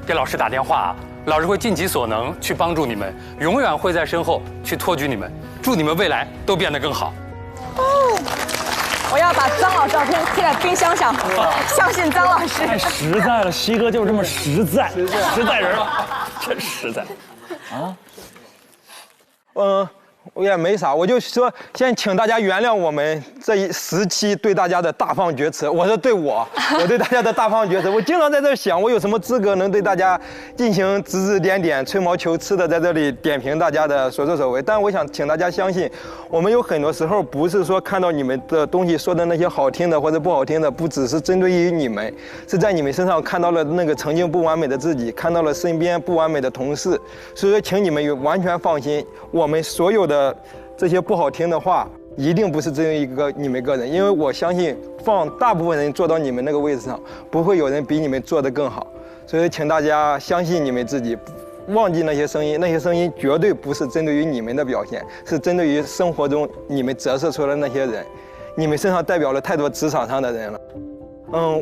给老师打电话，老师会尽己所能去帮助你们，永远会在身后去托举你们，祝你们未来都变得更好。我要把张老照片贴在冰箱上，相信张老师。太实在了，西哥就是这么实在，实在人，真实在，啊。我也没啥，我就说先请大家原谅我们这一时期对大家的大放厥词。我说我对大家的大放厥词，我经常在这想，我有什么资格能对大家进行指指点点、吹毛求疵的在这里点评大家的所作所为？但我想请大家相信，我们有很多时候不是说看到你们的东西说的那些好听的或者不好听的，不只是针对于你们，是在你们身上看到了那个曾经不完美的自己，看到了身边不完美的同事。所以说，请你们完全放心，我们所有的这些不好听的话，一定不是针对你们个人，因为我相信放大部分人坐到你们那个位置上，不会有人比你们做得更好。所以请大家相信你们自己，忘记那些声音，那些声音绝对不是针对于你们的表现，是针对于生活中你们折射出来的那些人，你们身上代表了太多职场上的人了。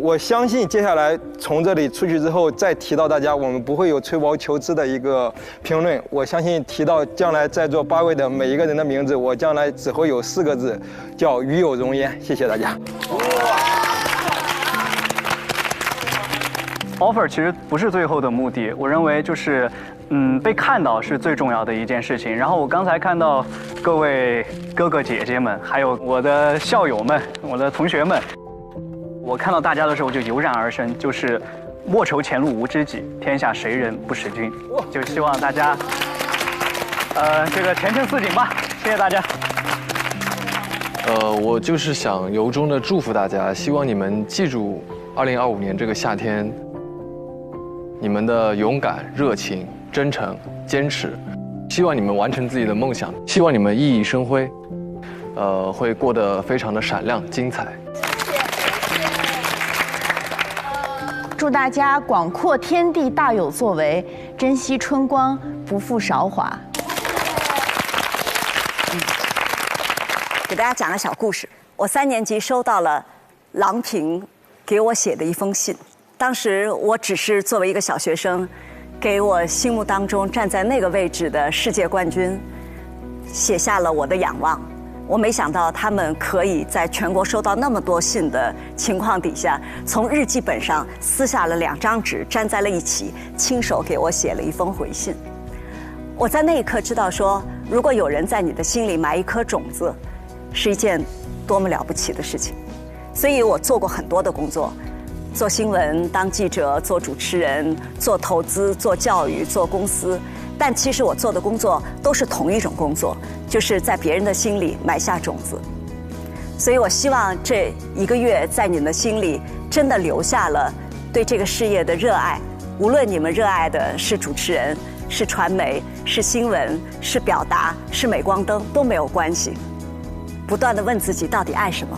我相信接下来从这里出去之后，再提到大家，我们不会有吹毛求疵的一个评论。我相信提到将来在座8位的每一个人的名字，我将来只会有4个字，叫与有荣焉。谢谢大家。offer 其实不是最后的目的，我认为就是，被看到是最重要的一件事情。然后我刚才看到各位哥哥姐姐们，还有我的校友们、我的同学们。我看到大家的时候就油然而生，就是莫愁前路无知己，天下谁人不识君。就希望大家，这个前程似锦吧。谢谢大家。我就是想由衷的祝福大家，希望你们记住2025年这个夏天，你们的勇敢、热情、真诚、坚持，希望你们完成自己的梦想，希望你们熠熠生辉，会过得非常的闪亮、精彩。祝大家广阔天地大有作为，珍惜春光不负韶华。给大家讲个小故事。我3年级收到了郎平给我写的一封信，当时我只是作为一个小学生，给我心目当中站在那个位置的世界冠军写下了我的仰望。我没想到他们可以在全国收到那么多信的情况底下，从日记本上撕下了2张纸，粘在了一起，亲手给我写了一封回信。我在那一刻知道说，如果有人在你的心里埋一颗种子，是一件多么了不起的事情。所以我做过很多的工作，做新闻、当记者、做主持人、做投资、做教育、做公司。但其实我做的工作都是同一种工作，就是在别人的心里埋下种子。所以我希望这1个月在你们心里真的留下了对这个事业的热爱，无论你们热爱的是主持人、是传媒、是新闻、是表达、是镁光灯都没有关系，不断地问自己到底爱什么，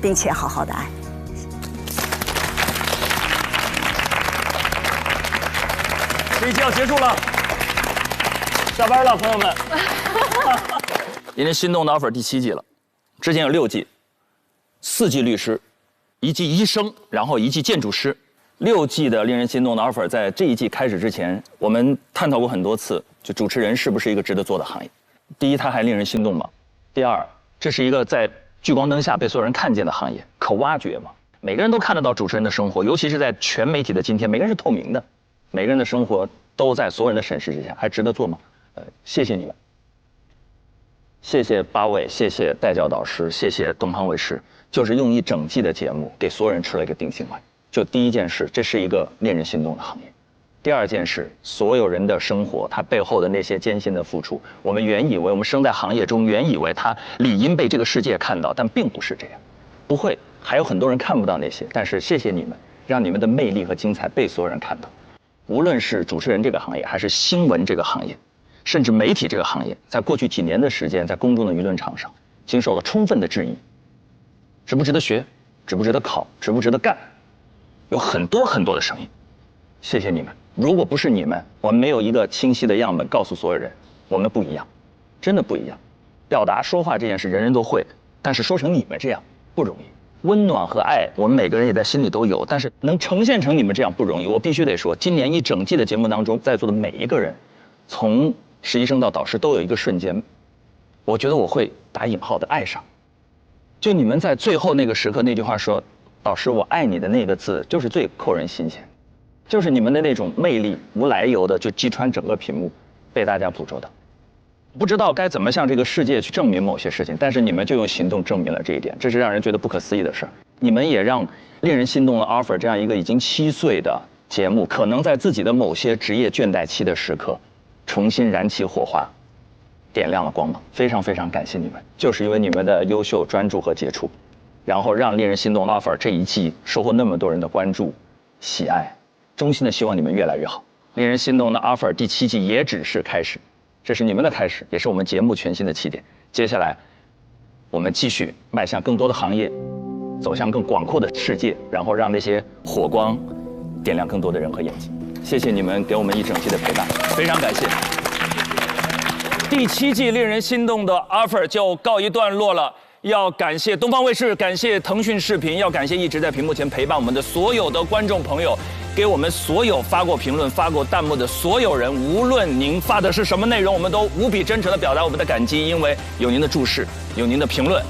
并且好好的爱。这一期要结束了。下班了，朋友们。因为心动的 offer 第7季了，之前有6季，4季律师，一季医生，然后一季建筑师。6季的令人心动的 offer， 在这一季开始之前，我们探讨过很多次，就主持人是不是一个值得做的行业？第一，它还令人心动吗？第二，这是一个在聚光灯下被所有人看见的行业，可挖掘吗？每个人都看得到主持人的生活，尤其是在全媒体的今天，每个人是透明的，每个人的生活都在所有人的审视之下，还值得做吗？谢谢你们，谢谢8位，谢谢带教导师，谢谢东方卫视，就是用一整季的节目给所有人吃了一个定心丸。就第一件事，这是一个令人心动的行业；第二件事，所有人的生活，他背后的那些艰辛的付出，我们原以为我们生在行业中，原以为他理应被这个世界看到，但并不是这样，不会，还有很多人看不到那些。但是谢谢你们，让你们的魅力和精彩被所有人看到。无论是主持人这个行业，还是新闻这个行业，甚至媒体这个行业，在过去几年的时间，在公众的舆论场上，经受了充分的质疑，值不值得学，值不值得考，值不值得干。有很多很多的声音，谢谢你们。如果不是你们，我们没有一个清晰的样本告诉所有人，我们不一样，真的不一样。表达说话这件事人人都会，但是说成你们这样不容易。温暖和爱，我们每个人也在心里都有，但是能呈现成你们这样不容易。我必须得说，今年一整季的节目当中，在座的每一个人，从实习生到导师，都有一个瞬间，我觉得我会打引号的爱上。就你们在最后那个时刻那句话说，导师我爱你的那个字，就是最扣人心弦，就是你们的那种魅力无来由的就击穿整个屏幕，被大家捕捉到。不知道该怎么向这个世界去证明某些事情，但是你们就用行动证明了这一点，这是让人觉得不可思议的事儿。你们也让令人心动的 offer 这样一个已经7岁的节目，可能在自己的某些职业倦怠期的时刻，重新燃起火花，点亮了光芒。非常非常感谢你们，就是因为你们的优秀、专注和杰出，然后让令人心动的 offer 这一季收获那么多人的关注、喜爱。衷心的希望你们越来越好。令人心动的 offer 第7季也只是开始，这是你们的开始，也是我们节目全新的起点。接下来，我们继续迈向更多的行业，走向更广阔的世界，然后让那些火光点亮更多的人和眼睛。谢谢你们给我们一整季的陪伴，非常感谢。第7季令人心动的 offer 就告一段落了。要感谢东方卫视，感谢腾讯视频，要感谢一直在屏幕前陪伴我们的所有的观众朋友，给我们所有发过评论、发过弹幕的所有人，无论您发的是什么内容，我们都无比真诚地表达我们的感激，因为有您的注视，有您的评论，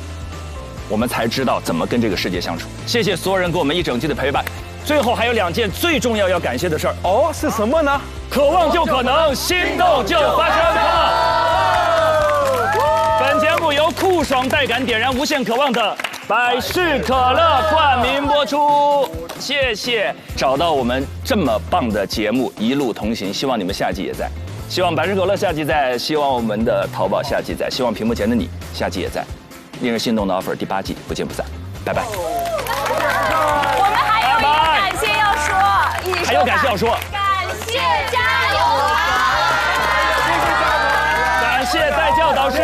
我们才知道怎么跟这个世界相处。谢谢所有人给我们一整季的陪伴。最后还有2件最重要要感谢的事儿哦，是什么呢？渴望就可能，心动就发生。本节目由酷爽带感点燃无限渴望的百事可乐冠名播出，谢谢。找到我们这么棒的节目，一路同行，希望你们下季也在，希望百事可乐下季在，希望我们的淘宝下季在，希望屏幕前的你下季也在。令人心动的 offer 第8季不见不散，拜拜。我们还有一个感谢要说，还有感谢要说，感谢加油啊！感谢带教导师。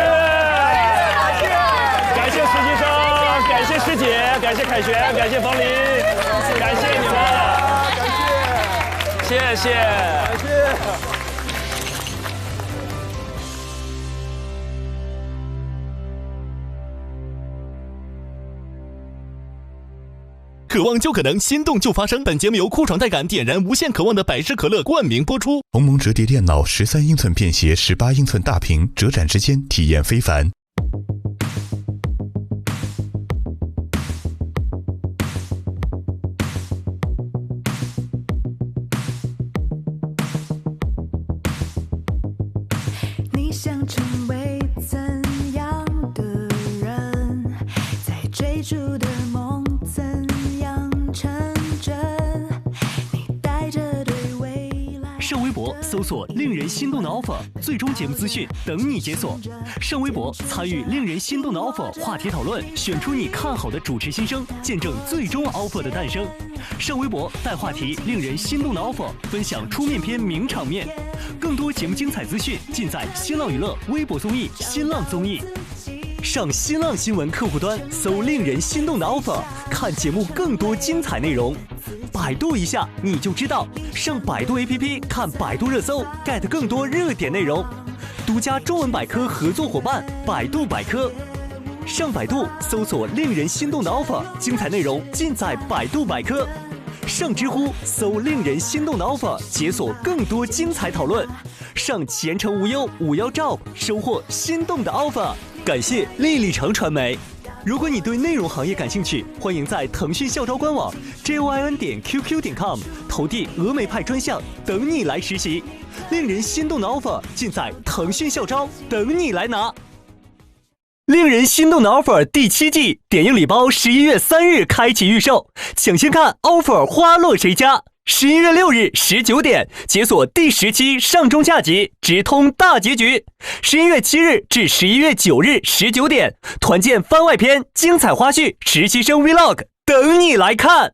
感谢师姐，感谢凯旋，感谢冯林，感谢你们，谢谢，感谢。渴望就可能，心动就发生。本节目由酷爽带感点燃无限渴望的百事可乐冠名播出。鸿蒙折叠电脑13英寸便携18英寸大屏，折展之间体验非凡。想成为怎样的人，在追逐的梦怎样成真，你带着对未来。上微博搜索令人心动的 offer， 最终节目资讯等你解锁。上微博参与令人心动的 offer 话题讨论，选出你看好的主持新生，见证最终 offer 的诞生。上微博带话题令人心动的 offer， 分享出面篇名场面。更多节目精彩资讯尽在新浪娱乐微博综艺新浪综艺。上新浪新闻客户端搜令人心动的 offer， 看节目更多精彩内容。百度一下你就知道，上百度 APP 看百度热搜 ，get 更多热点内容。独家中文百科合作伙伴百度百科。上百度搜索令人心动的 offer， 精彩内容尽在百度百科。上知乎搜令人心动的 offer， 解锁更多精彩讨论。上前程无忧51 Job， 收获心动的 offer。感谢丽丽城传媒。如果你对内容行业感兴趣，欢迎在腾讯校招官网 join.qq.com 投递峨眉派专项，等你来实习。令人心动的 offer 尽在腾讯校招，等你来拿。令人心动的 offer 第7季点映礼包11月3日开启预售，抢先看 offer 花落谁家。11月6日19点解锁第10期上中下集，直通大结局。11月7日至11月9日19点团建番外篇、精彩花絮、实习生 vlog 等你来看。